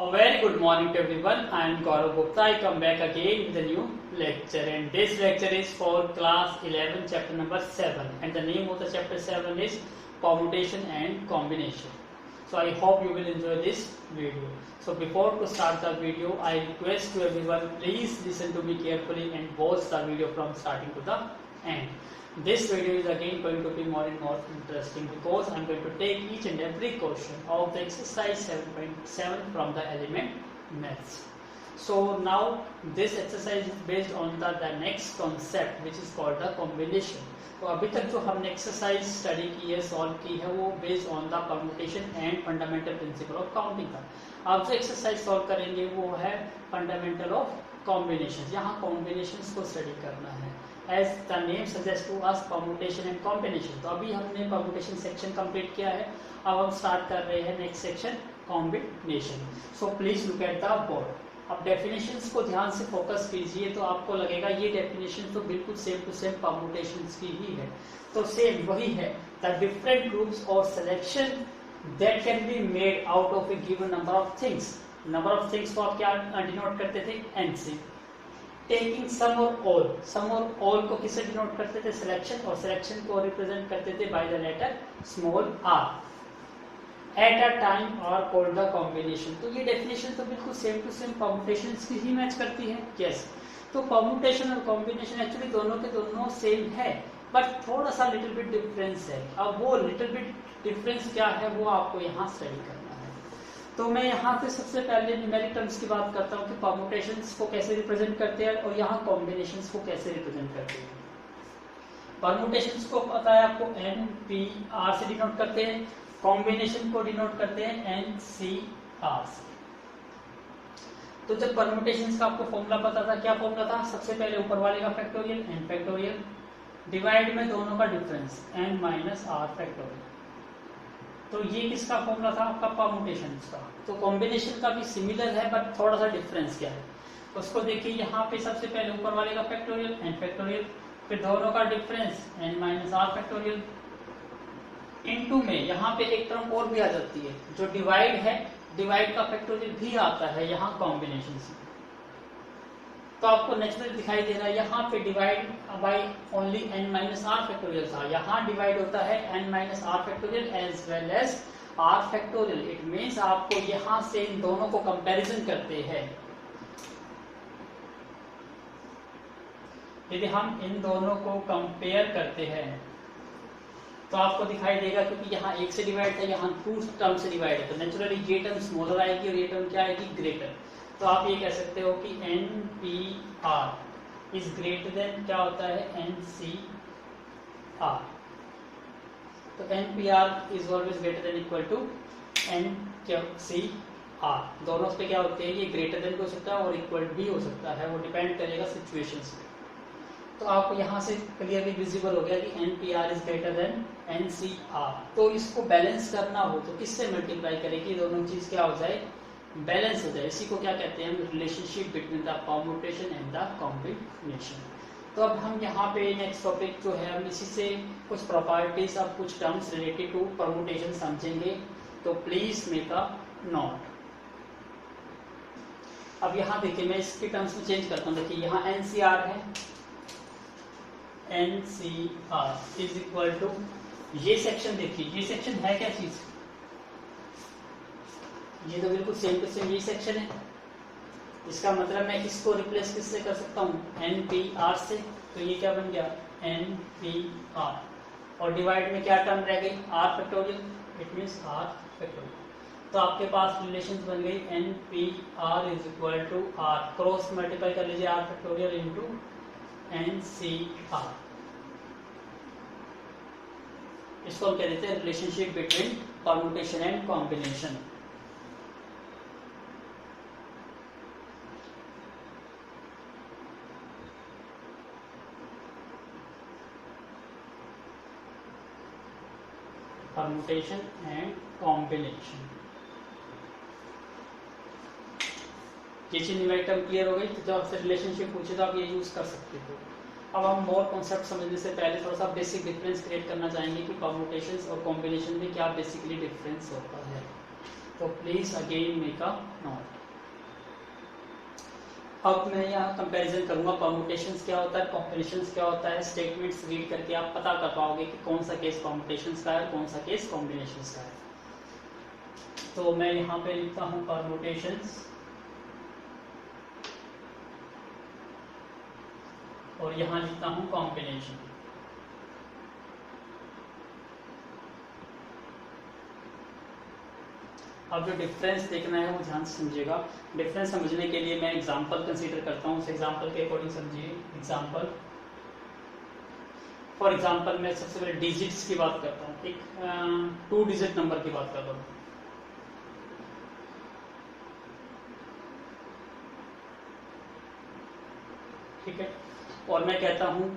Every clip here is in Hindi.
A very good morning to everyone. I am Gaurav Gupta. I come back again with a new lecture, and this lecture is for class 11 chapter number 7, and the name of the chapter 7 is permutation and combination. So I hope you will enjoy this video. So before to start the video, I request to everyone, please listen to me carefully and watch the video from starting to the end. This video is again going to be more and more interesting because I am going to take each and every question of the exercise 7.7 from the element maths. So now this exercise is based on the next concept which is called the combination. तो अभी तक जो हमने एक्सरसाइज स्टडी की है, सॉल्व की है, वो based on the permutation and fundamental principle of counting था. अब जो एक्सरसाइज सॉल्व करेंगे वो है फंडामेंटल ऑफ कॉम्बिनेशन. यहाँ कॉम्बिनेशंस को स्टडी करना है. As the name suggest to us permutation and combination. तो अभी हमने परम्यूटेशन सेक्शन कंप्लीट किया है. अब हम स्टार्ट कर रहे हैं next section combination. So please look at the board. अब डेफिनेशंस को ध्यान से फोकस कीजिए तो आपको लगेगा ये डेफिनेशन तो बिल्कुल सेम टू सेम परम्यूटेशंस की ही है. तो सेम वही है. द डिफरेंट ग्रुप्स और selection that can be made out of A given number of things. Number of things को आप क्या डिनोट करते थे? एन से. टेकिंग सम और ऑल. सम और ऑल को किससे डिनोट करते थे? सिलेक्शन. और सिलेक्शन को रिप्रेजेंट करते थे by the letter small r. At a time r called the combination. तो ये डेफिनेशन तो बिल्कुल सेम टू सेम परम्यूटेशन की ही मैच करती है. यस. तो परम्यूटेशन और कॉम्बिनेशन एक्चुअली दोनों के दोनों सेम है, बट थोड़ा सा लिटिल बिट डिफरेंस है. अब वो लिटिल बिट डिफरेंस क्या है वो आपको यहाँ स्टडी करना है. तो मैं यहाँ पे सबसे पहले न्यूमेरिक टर्म्स की बात करता हूँ कि परम्यूटेशंस को कैसे रिप्रेजेंट करते हैं और यहाँ कॉम्बिनेशंस को कैसे रिप्रेजेंट करते हैं. परम्यूटेशंस को पता है आपको, एन पी आर से डिनोट करते हैं. कॉम्बिनेशन को डिनोट करते हैं एन सी आर से. तो जब परम्यूटेशंस का आपको फॉर्मूला पता था, क्या फॉर्मूला था? सबसे पहले ऊपर वाले का फैक्टोरियल एन फैक्टोरियल डिवाइड में दोनों का difference n minus r factorial. तो ये किसका फॉर्मूला था? आपका परम्यूटेशंस का. तो कॉम्बिनेशन का भी सिमिलर है बट थोड़ा सा डिफरेंस क्या है उसको देखिए. यहाँ पे सबसे पहले ऊपर वाले का फैक्टोरियल एन फैक्टोरियल, फिर दोनों का difference n minus r factorial into में यहाँ पे एक टर्म और भी आ जाती है जो डिवाइड है. डिवाइड का फैक्टोरियल भी आता है यहाँ कॉम्बिनेशन से. तो आपको नेचुरल दिखाई दे रहा है यहाँ पे divide by only n minus r factorial था. यहाँ डिवाइड होता है n minus r factorial as well as r factorial. It means आपको यहाँ से इन दोनों को कंपैरिजन करते हैं. यदि हम इन दोनों को कंपेयर करते हैं तो आपको दिखाई देगा क्योंकि यहाँ एक से डिवाइड था, यहाँ टू टर्म से डिवाइड है, तो नेचुरली ये टर्म स्मॉलर आएगी और ये टर्म क्या आएगी? ग्रेटर. तो आप ये कह सकते हो कि N P are is greater than क्या होता है? N C are. तो N P are is always greater than equal to N C R. दोनों पे क्या होते हैं? ये ग्रेटर देन भी हो सकता है और इक्वल भी हो सकता है, वो डिपेंड करेगा सिचुएशंस पे. तो आपको यहाँ से क्लियरली विजिबल हो गया कि N P are is greater than n C are. तो इसको बैलेंस करना हो तो किससे मल्टीप्लाई करें कि दोनों चीज क्या हो जाए? बैलेंस हो जाए. इसी को क्या कहते हैं? Relationship between the permutation and the combination. तो अब हम यहाँ पे नेक्स्ट टॉपिक जो है हम इसी से कुछ प्रॉपर्टीज और कुछ टर्म्स रिलेटेड टू परम्यूटेशन समझेंगे. तो प्लीज मेक अ नोट. अब यहाँ देखिए मैं इसके टर्म्स में चेंज करता हूँ. देखिए यहाँ एन सी आर है, N C r is equal to ये सेक्शन. देखिए ये सेक्शन है क्या चीज? ये तो बिल्कुल सेम टू सेम ये सेक्शन है. इसका मतलब मैं इसको रिप्लेस किससे कर सकता हूँ? एन पी आर से. तो ये क्या बन गया? N P r. और डिवाइड में क्या टर्म रह गई? R factorial. It means r factorial. तो आपके पास रिलेशन बन गई n P are is equal to r. Cross multiply कर लीजिए r factorial into n C r. इसको हम कह देते हैं relationship between permutation and combination. Permutation and combination. ये चीज न्यूमेरिक टर्म क्लियर हो गई. तो जब आपसे रिलेशनशिप पूछे तो आप ये यूज कर सकते हो. अब हम मोर कॉन्सेप्ट समझने से पहले थोड़ा सा बेसिक डिफरेंस क्रिएट करना चाहेंगे कि परम्यूटेशंस और कॉम्बिनेशन में क्या बेसिकली डिफरेंस होता है. तो please again make a note. अब मैं यहाँ कंपैरिजन करूंगा, परमुटेशंस क्या होता है, कॉम्बिनेशंस क्या होता है। स्टेटमेंट्स रीड करके आप पता कर पाओगे कि कौन सा केस परमुटेशंस का है, कौन सा केस कॉम्बिनेशंस का है। तो मैं यहाँ पे लिखता हूँ परमुटेशंस और यहाँ लिखता हूँ कॉम्बिनेशन। अब जो डिफरेंस देखना है वो ध्यान से समझिएगा। डिफरेंस समझने के लिए मैं एग्जांपल कंसीडर करता हूँ, उस एग्जांपल के अकॉर्डिंग समझिए। एग्जांपल, फॉर एग्जांपल मैं सबसे पहले डिजिट्स की बात करता हूँ, एक 2 डिजिट नंबर की बात करता हूँ। ठीक है, और मैं कहता हूँ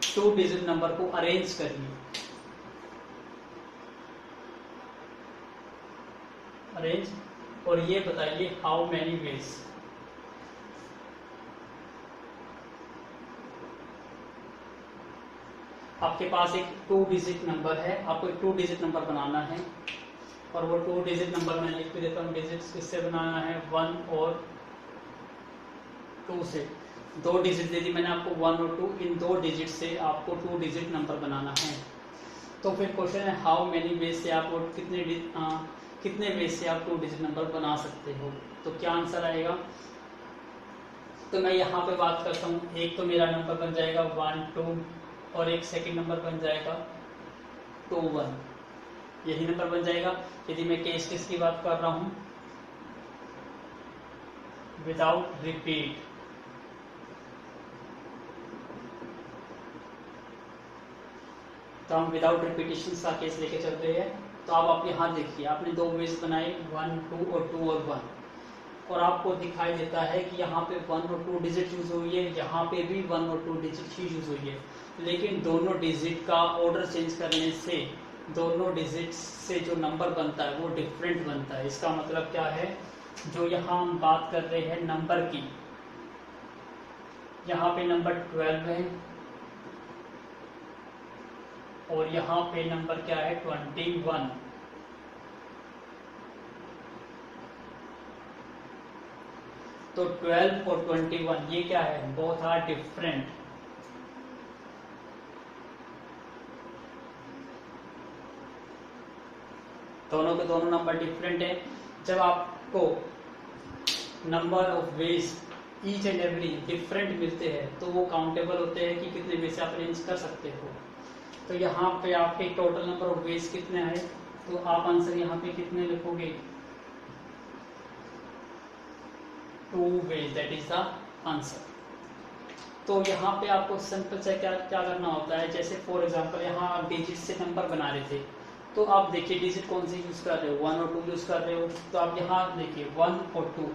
2 डिजिट नंबर को अरेंज करिए। अरेंज, और ये बताइए हाउ मैनी वेज। आपके पास एक 2 डिजिट नंबर है, आपको एक 2 डिजिट नंबर बनाना है, और वो 2 डिजिट नंबर मैं लिख के देता हूँ। डिजिट्स किससे बनाना है, 1 और 2 से। 2 डिजिट दे दी मैंने आपको, 1 और 2, इन 2 डिजिट से आपको 2 डिजिट नंबर बनाना है। तो फिर क्वेश्चन है हाउ मेनी वेज से आप कितने वेज से आप 2 डिजिट नंबर बना सकते हो। तो क्या आंसर आएगा, तो मैं यहाँ पे बात करता हूँ, एक तो मेरा नंबर बन जाएगा 1 2, और एक सेकंड नंबर बन जाएगा 2 1, यही नंबर बन जाएगा। यदि मैं केस किसकी बात कर रहा हूँ, विदाउट रिपीट, तो हम विदाउट रिपीटेशन का केस लेके चल रहे हैं। तो आप यहाँ देखिए, आपने 2 वेज बनाए, 1 2 और 2 और 1, और आपको दिखाई देता है कि यहाँ पे 1 और 2 डिजिट यूज हुई है, यहाँ पे भी 1 और 2 डिजिट ही यूज हुई है, लेकिन दोनों डिजिट का ऑर्डर चेंज करने से दोनों डिजिट से जो नंबर बनता है वो डिफरेंट बनता है। इसका मतलब क्या है, जो यहाँ हम बात कर रहे हैं नंबर की, यहाँ पे नंबर 12 है और यहाँ पे नंबर क्या है 21। तो 12 और 21 ये क्या है, बोथ आर डिफरेंट। दोनों के दोनों नंबर डिफरेंट है। जब आपको number of ways each and every different मिलते हैं तो वो काउंटेबल होते हैं कि कितने वेज से आप अरेंज कर सकते हो। तो यहाँ पे आपके टोटल नंबर ऑफ वेज कितने हैं, तो आप आंसर यहाँ पे कितने लिखोगे, 2 ways, that is the answer. तो यहाँ पे आपको सिंपल से क्या क्या करना होता है, जैसे फॉर एग्जांपल यहाँ आप डिजिट से नंबर बना रहे थे, तो आप देखिए डिजिट कौन से यूज कर रहे हो, 1 और 2 यूज कर रहे हो। तो आप यहाँ देखिए 1 और 2,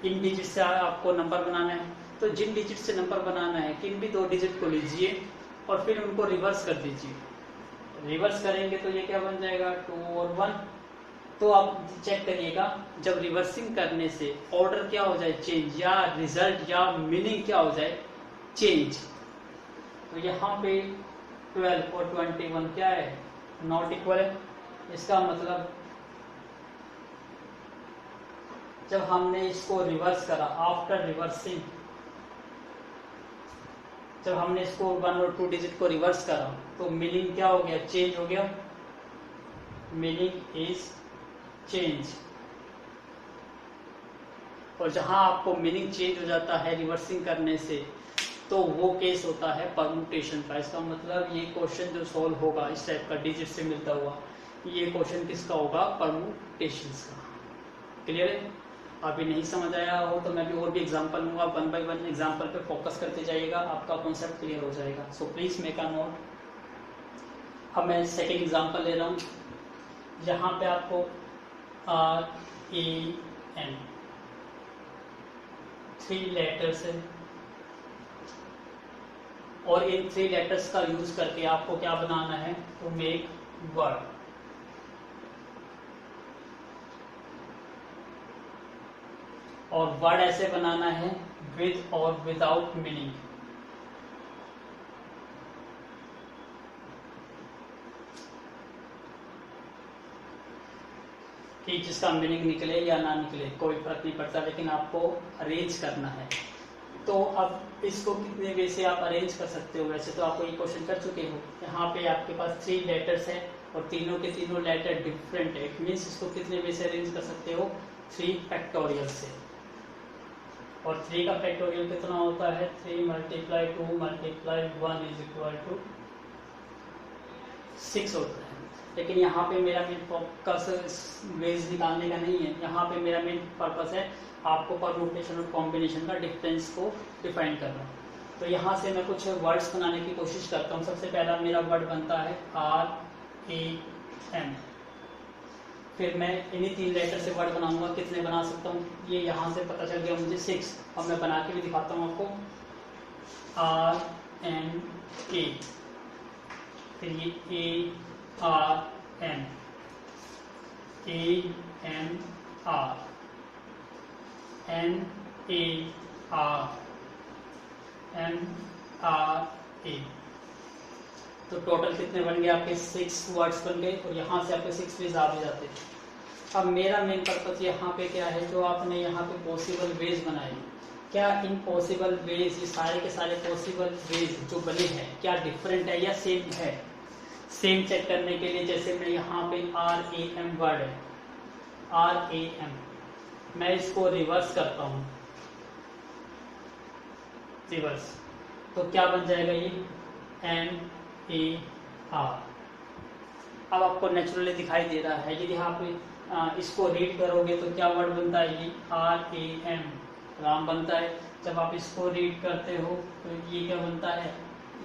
इन डिजिट से आपको नंबर बनाना है। तो जिन डिजिट से नंबर बनाना है, किन भी 2 डिजिट को लीजिए और फिर उनको रिवर्स कर दीजिए। रिवर्स करेंगे तो ये क्या बन जाएगा, 2 और 1। तो आप चेक करिएगा, जब रिवर्सिंग करने से ऑर्डर क्या हो जाए, चेंज, या रिजल्ट या मीनिंग क्या हो जाए, चेंज। तो यहाँ पे 12 और 21 क्या है, नॉट इक्वल है। इसका मतलब जब हमने इसको रिवर्स करा, आफ्टर रिवर्सिंग, जब हमने इसको 1 और 2 डिजिट को रिवर्स करा तो मीनिंग क्या हो गया, चेंज हो गया। Meaning is change. और जहां आपको मीनिंग चेंज हो जाता है रिवर्सिंग करने से, तो वो केस होता है परमुटेशन का। इसका मतलब ये क्वेश्चन जो सॉल्व होगा इस टाइप का डिजिट से मिलता हुआ, ये क्वेश्चन किसका होगा, परमुटेशन का। क्लियर है? अभी नहीं समझ आया हो तो मैं भी और भी एग्जांपल लूंगा, 1 बाय 1 एग्जांपल पे फोकस करते जाइएगा, आपका कॉन्सेप्ट क्लियर हो जाएगा। सो प्लीज मेक अ नोट। अब मैं सेकेंड एग्जांपल ले रहा हूँ, यहाँ पे आपको REN 3 लेटर्स है, और इन 3 लेटर्स का यूज करके आपको क्या बनाना है, टू मेक वर्ड। और वर्ड ऐसे बनाना है विद और विदाउट मीनिंग। कि जिसका मीनिंग निकले या ना निकले कोई फर्क नहीं पड़ता, लेकिन आपको अरेंज करना है। तो अब इसको कितने वे से आप अरेंज कर सकते हो? वैसे तो आपको ये क्वेश्चन कर चुके हो। यहाँ पे आपके पास 3 लेटर्स है और तीनों के तीनों लेटर डिफरेंट है। इट मीन्स इसको कितने वे से अरेंज कर सकते हो? 3 फैक्टोरियल से। और 3 का फैक्टोरियल कितना होता है? 3 multiply 2 multiply 1 is equal to 6 होता है। लेकिन यहाँ पे मेरा मेन फोकस वेज निकालने का नहीं है। यहाँ पे मेरा मेन पर्पस है आपको परम्यूटेशन और कॉम्बिनेशन का डिफरेंस को डिफाइन करना। तो यहाँ से मैं कुछ वर्ड्स बनाने की कोशिश करता हूँ। सबसे पहला मेरा वर्ड बनता है RAM। फिर मैं इन्हीं 3 लेटर से वर्ड बनाऊंगा। कितने बना सकता हूँ? ये यहाँ से पता चल गया मुझे 6। अब मैं बना के भी दिखाता हूँ आपको। RNA, फिर ये ARM, AMR, NAR, MRA। तो टोटल कितने बन गए आपके? 6 वर्ड्स बन गए और यहाँ से आपके 6 वेज आ भी जाते हैं। अब मेरा मेन पर्पस यहाँ पे क्या है? जो आपने यहाँ पे पॉसिबल वेज बनाए, क्या इन पॉसिबल वेज, ये सारे के सारे पॉसिबल वेज जो बने हैं, क्या डिफरेंट है या सेम है? सेम चेक करने के लिए जैसे मैं यहाँ पे RAM वर्ड है, RAM, मैं इसको रिवर्स करता हूँ, रिवर्स, तो क्या बन जाएगा? ये MAR। अब आपको नेचुरली दिखाई दे रहा है। यदि आप इसको रीड करोगे तो क्या वर्ड बनता है? ये RAM, राम बनता है। जब आप इसको रीड करते हो तो ये क्या बनता है?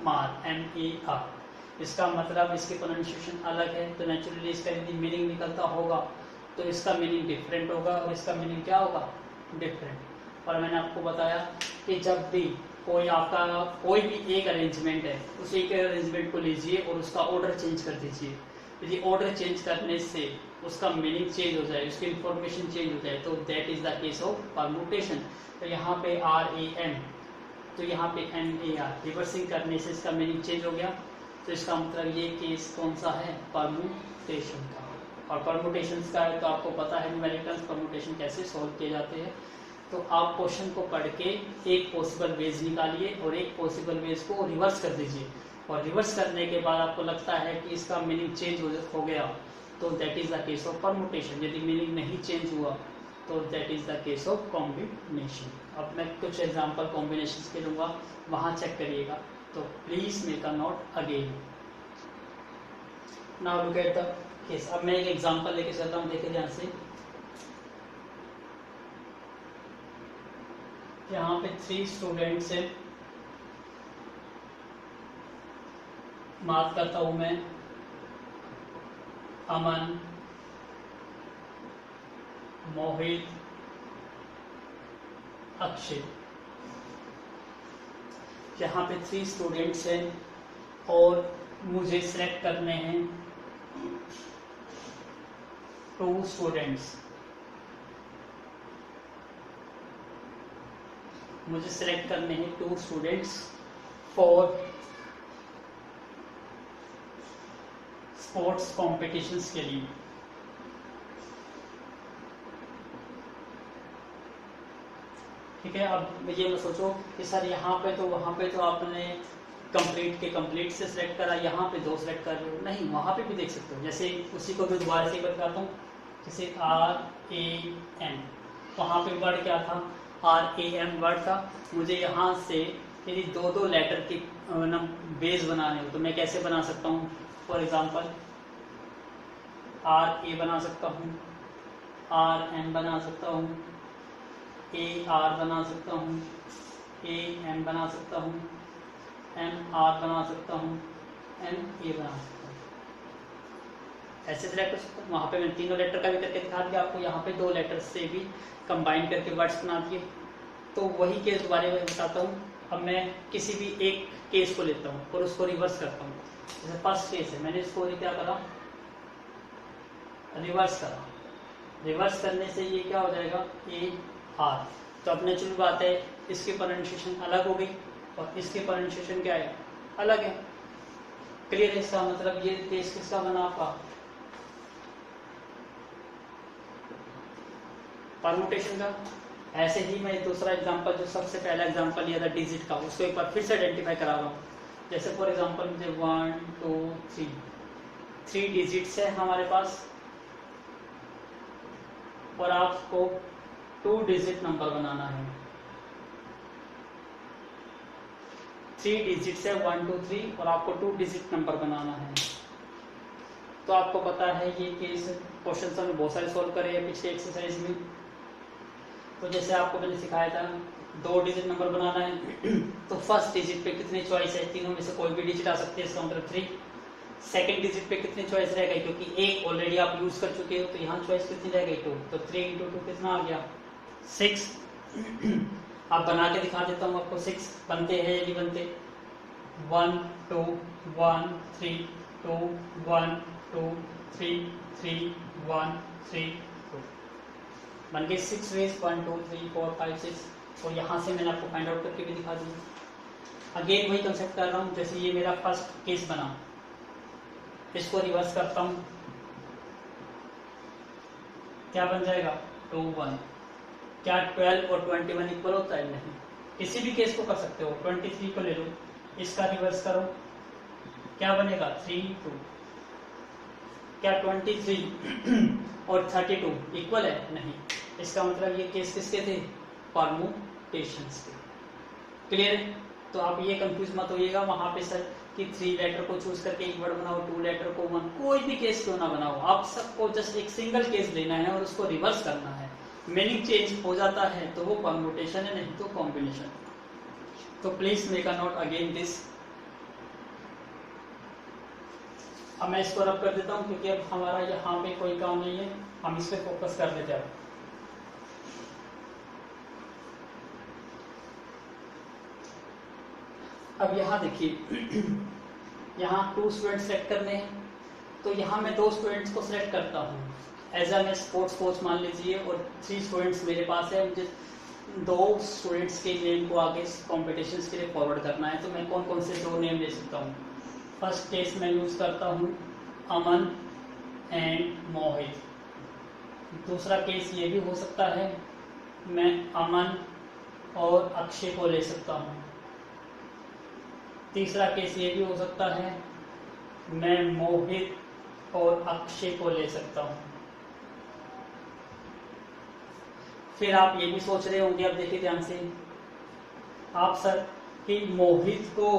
मार, MAR। इसका मतलब इसकी प्रोनाउंसिएशन अलग है, तो नेचुरली इसका यदि मीनिंग निकलता होगा तो इसका मीनिंग डिफरेंट होगा और इसका मीनिंग क्या होगा? डिफरेंट। और मैंने आपको बताया कि जब भी कोई आपका कोई भी एक अरेंजमेंट है, उस एक अरेंजमेंट को लीजिए और उसका ऑर्डर चेंज कर दीजिए। यदि ऑर्डर चेंज करने से उसका मीनिंग चेंज हो जाए, उसकी इंफॉर्मेशन चेंज हो जाए, तो that is the case of permutation. तो यहाँ पे RAM, तो यहाँ पे MAR, रिवर्सिंग करने से इसका मीनिंग चेंज हो गया। तो इसका मतलब ये केस कौन सा है? परम्यूटेशन का। और परम्यूटेशन का है तो आपको पता है न्यूमेरिकल्स परम्यूटेशन कैसे सॉल्व किए जाते हैं। तो आप क्वेश्चन को पढ़ के एक पॉसिबल वेज निकालिए और एक पॉसिबल वेज को रिवर्स कर दीजिए। और रिवर्स करने के बाद आपको लगता है कि इसका मीनिंग चेंज हो गया, तो that is the case of permutation. यदि मीनिंग नहीं चेंज हुआ तो that is the case of combination. अब मैं कुछ एग्जांपल कॉम्बिनेशंस के लूँगा, वहाँ चेक करिएगा। तो please make a note again. Now look at the case. अब मैं एक एग्जांपल लेके चलता हूँ, देखिए ध्यान से। यहाँ पे 3 स्टूडेंट्स हैं, बात करता हूं मैं अमन, मोहित, अक्षय। यहाँ पे 3 स्टूडेंट्स हैं और मुझे सिलेक्ट करने हैं 2 स्टूडेंट्स। मुझे सिलेक्ट करने हैं 2 स्टूडेंट्स फॉर स्पोर्ट्स कॉम्पिटिशन्स के लिए। ठीक है। अब ये मत सोचो कि सर यहाँ पे तो वहाँ पे तो आपने कंप्लीट के कंप्लीट से सिलेक्ट करा, यहाँ पे 2 सिलेक्ट कर रहे हो। नहीं, वहाँ पे भी देख सकते हो। जैसे उसी को मैं दोबारा से बताता हूँ, जैसे RAM, वहाँ पे वर्ड क्या था? RAM वर्ड था। मुझे यहाँ से यदि 2 लेटर की बेस बनाने हो तो मैं कैसे बना सकता हूँ? फॉर एग्जाम्पल RA बना सकता हूँ, RM बना सकता हूँ, AR बना सकता हूँ, AM बना सकता हूँ, MR बना सकता हूँ, MA बना सकता हूँ। ऐसे सिलेक्ट कर सकता हूँ। वहाँ पे मैंने 3 लेटर का भी करके दिखा दिया आपको। यहाँ पे 2 लेटर से भी कंबाइन करके वर्ड्स बना दिए। तो वही केस दोबारा मैं बताता हूँ। अब मैं किसी भी एक केस को लेता हूँ और उसको रिवर्स करता हूँ। जैसे फर्स्ट केस है, मैंने इसको क्या करा? रिवर्स करा। रिवर्स करने से ये क्या हो जाएगा? AR। तो अब नेचुरल बात है, इसकी प्रोनाउंसिएशन अलग हो गई और इसकी प्रोनाउंसिएशन क्या है? अलग है। क्लियर है? इसका मतलब ये केस किसका बना? आपका परम्यूटेशन का। ऐसे ही मैं दूसरा एग्जांपल जो सबसे पहला एग्जांपल लिया था डिजिट का, उसको एक बार फिर से आइडेंटिफाई करा रहा हूँ। जैसे फॉर एग्जांपल मुझे 1 2 3 डिजिट्स है हमारे पास, और आपको 2 डिजिट नंबर बनाना है। 3 डिजिट्स है 1 2 3, और आपको 2 डिजिट नंबर बनाना है। तो आपको पता है ये केस क्वेश्चन हमने बहुत सारे सॉल्व करे हैं पिछले एक्सरसाइज में। तो जैसे आपको मैंने सिखाया था 2 डिजिट नंबर बनाना है तो फर्स्ट डिजिट पे कितनी चॉइस है, तीनों में से कोई भी डिजिट आ सकती है, इसका मतलब 3। सेकंड डिजिट पे कितनी चॉइस रह गई, क्योंकि 1 ऑलरेडी आप यूज कर चुके हो, तो यहाँ चॉइस कितनी रह गई 2, तो 3 × 2 कितना आ गया 6। आप बना के दिखा देता हूँ आपको, 6 बनते हैं या नहीं बनते, 1 2 1 3 2 1 2 3 3 1 3 2 बन गए 6 वेज, 1 2 3 4 5 6। और यहाँ से मैंने आपको फाइंड आउट करके भी दिखा दिया। अगेन वही कंसेप्ट कर रहा हूँ, जैसे ये मेरा फर्स्ट केस बना, इसको रिवर्स करता हूँ, क्या बन जाएगा 2 1। क्या 12 और 21 इक्वल होता है, नहीं। किसी भी केस को कर सकते हो, 23 को ले लो, इसका रिवर्स करो, क्या बनेगा 3 2। क्या 23 और 32 इक्वल है, नहीं। इसका मतलब ये केस किसके थे, परमुटेशंस के। क्लियर है। तो आप ये कंफ्यूज मत होइएगा वहां पे सर कि 3 लेटर को चूज करके एक वर्ड बनाओ, 2 लेटर को 1, कोई भी केस क्यों ना बनाओ, आप सबको जस्ट एक सिंगल केस लेना है और उसको रिवर्स करना है। मीनिंग चेंज हो जाता है तो वो परमुटेशन है, नहीं तो कॉम्बिनेशन। तो please make a note again this. अब मैं इसको रब कर देता हूँ क्योंकि अब हमारा यहाँ पे कोई काम नहीं है, हम इस पर फोकस कर देते हैं। अब यहाँ देखिए, यहाँ 2 स्टूडेंट सेलेक्ट करने हैं, तो यहाँ मैं 2 स्टूडेंट्स को सिलेक्ट करता हूँ एज अ मैं स्पोर्ट्स कोच मान लीजिए, और 3 स्टूडेंट्स मेरे पास है। मुझे 2 स्टूडेंट्स के नेम को आगे कॉम्पिटिशन्स के लिए फॉरवर्ड करना है, तो मैं कौन कौन से 2 नेम ले सकता हूँ। फर्स्ट केस मैं यूज करता हूँ अमन एंड मोहित। दूसरा केस ये भी हो सकता है, मैं अमन और अक्षय को ले सकता हूँ। तीसरा केस ये भी हो सकता है, मैं मोहित और अक्षय को ले सकता हूँ। फिर आप ये भी सोच रहे होंगे, अब देखिए ध्यान से आप सर कि मोहित को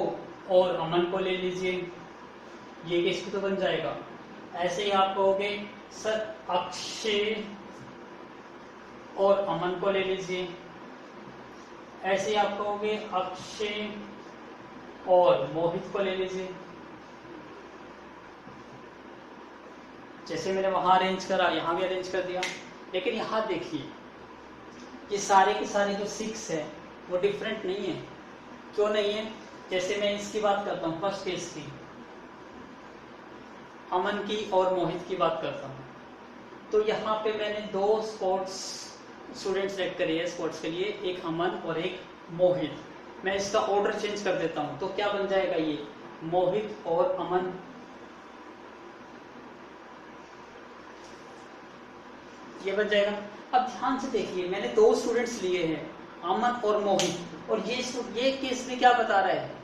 और अमन को ले लीजिए, ये केस भी तो बन जाएगा। ऐसे ही आप कहोगे सर अक्षय और अमन को ले लीजिए, ऐसे ही आप कहोगे अक्षय और मोहित को ले लीजिए। जैसे मैंने वहां अरेंज करा, यहां भी अरेंज कर दिया। लेकिन यहां देखिए ये सारे के सारे जो 6 है वो डिफरेंट नहीं है। क्यों नहीं है? जैसे मैं इसकी बात करता हूँ, फर्स्ट केस की, अमन की और मोहित की बात करता हूँ, तो यहाँ पे मैंने 2 स्पोर्ट्स स्टूडेंट सेलेक्ट करे हैं स्पोर्ट्स के लिए, एक अमन और एक मोहित। मैं इसका ऑर्डर चेंज कर देता हूँ, तो क्या बन जाएगा ये मोहित और अमन। ये बन जाएगा। अब ध्यान से देखिए, मैंने 2 स्टूडेंट्स लिए हैं अमन और मोहित, और ये केस में क्या बता रहा है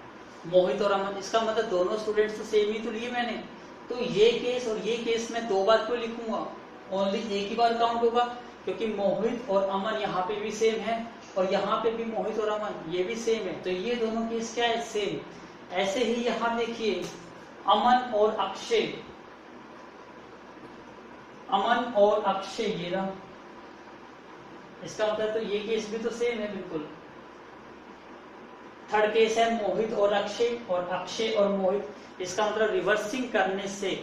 मोहित और अमन। इसका मतलब दोनों स्टूडेंट्स तो सेम ही तो लिए मैंने, तो ये केस और ये केस में 2 बार क्यों लिखूंगा, ओनली एक ही बार काउंट होगा, क्योंकि मोहित और अमन यहाँ पे भी सेम है और यहाँ पे भी मोहित और अमन ये भी सेम है, तो ये दोनों केस क्या है सेम। ऐसे ही यहाँ देखिए अमन और अक्षय, अमन और अक्षय ये रहा, इसका मतलब तो ये केस भी तो सेम है बिल्कुल। थर्ड केस है मोहित और अक्षय, और अक्षय और मोहित, इसका मतलब रिवर्सिंग करने से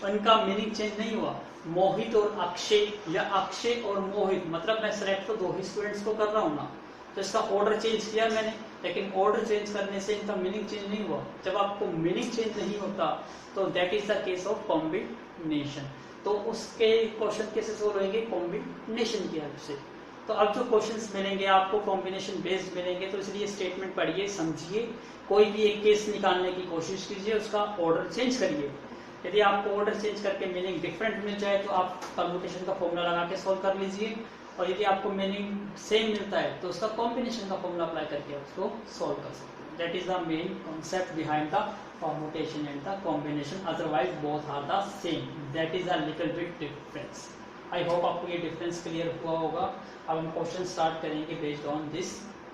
उनका मीनिंग चेंज नहीं हुआ, मोहित और अक्षय या अक्षय और मोहित, मतलब मैं सिलेक्ट तो 2 ही स्टूडेंट्स को कर रहा हूँ ना, तो इसका ऑर्डर चेंज किया मैंने, लेकिन ऑर्डर चेंज करने से इनका मीनिंग चेंज नहीं हुआ। जब आपको मीनिंग चेंज नहीं होता तो that is the case of combination. तो उसके क्वेश्चन कैसे सोल्व होंगे, कॉम्बिनेशन की हेल्प से। तो अब जो क्वेश्चंस मिलेंगे आपको कॉम्बिनेशन बेस्ड मिलेंगे, तो इसलिए स्टेटमेंट पढ़िए, समझिए, कोई भी एक केस निकालने की कोशिश कीजिए, उसका ऑर्डर चेंज करिए। यदि आपको ऑर्डर चेंज करके मीनिंग डिफरेंट मिल जाए तो आप परमुटेशन का फॉर्मूला लगा के सोल्व कर लीजिए, और यदि आपको मीनिंग सेम मिलता है तो उसका कॉम्बिनेशन का फॉर्मूला अप्लाई करके आप उसको सॉल्व कर सकते हैं. That is the main concept behind the permutation and the combination. Otherwise both are the same. That is a little bit difference. I hope आपको ये डिफरेंस क्लियर हुआ होगा. अब हम क्वेश्चन स्टार्ट करेंगे based on this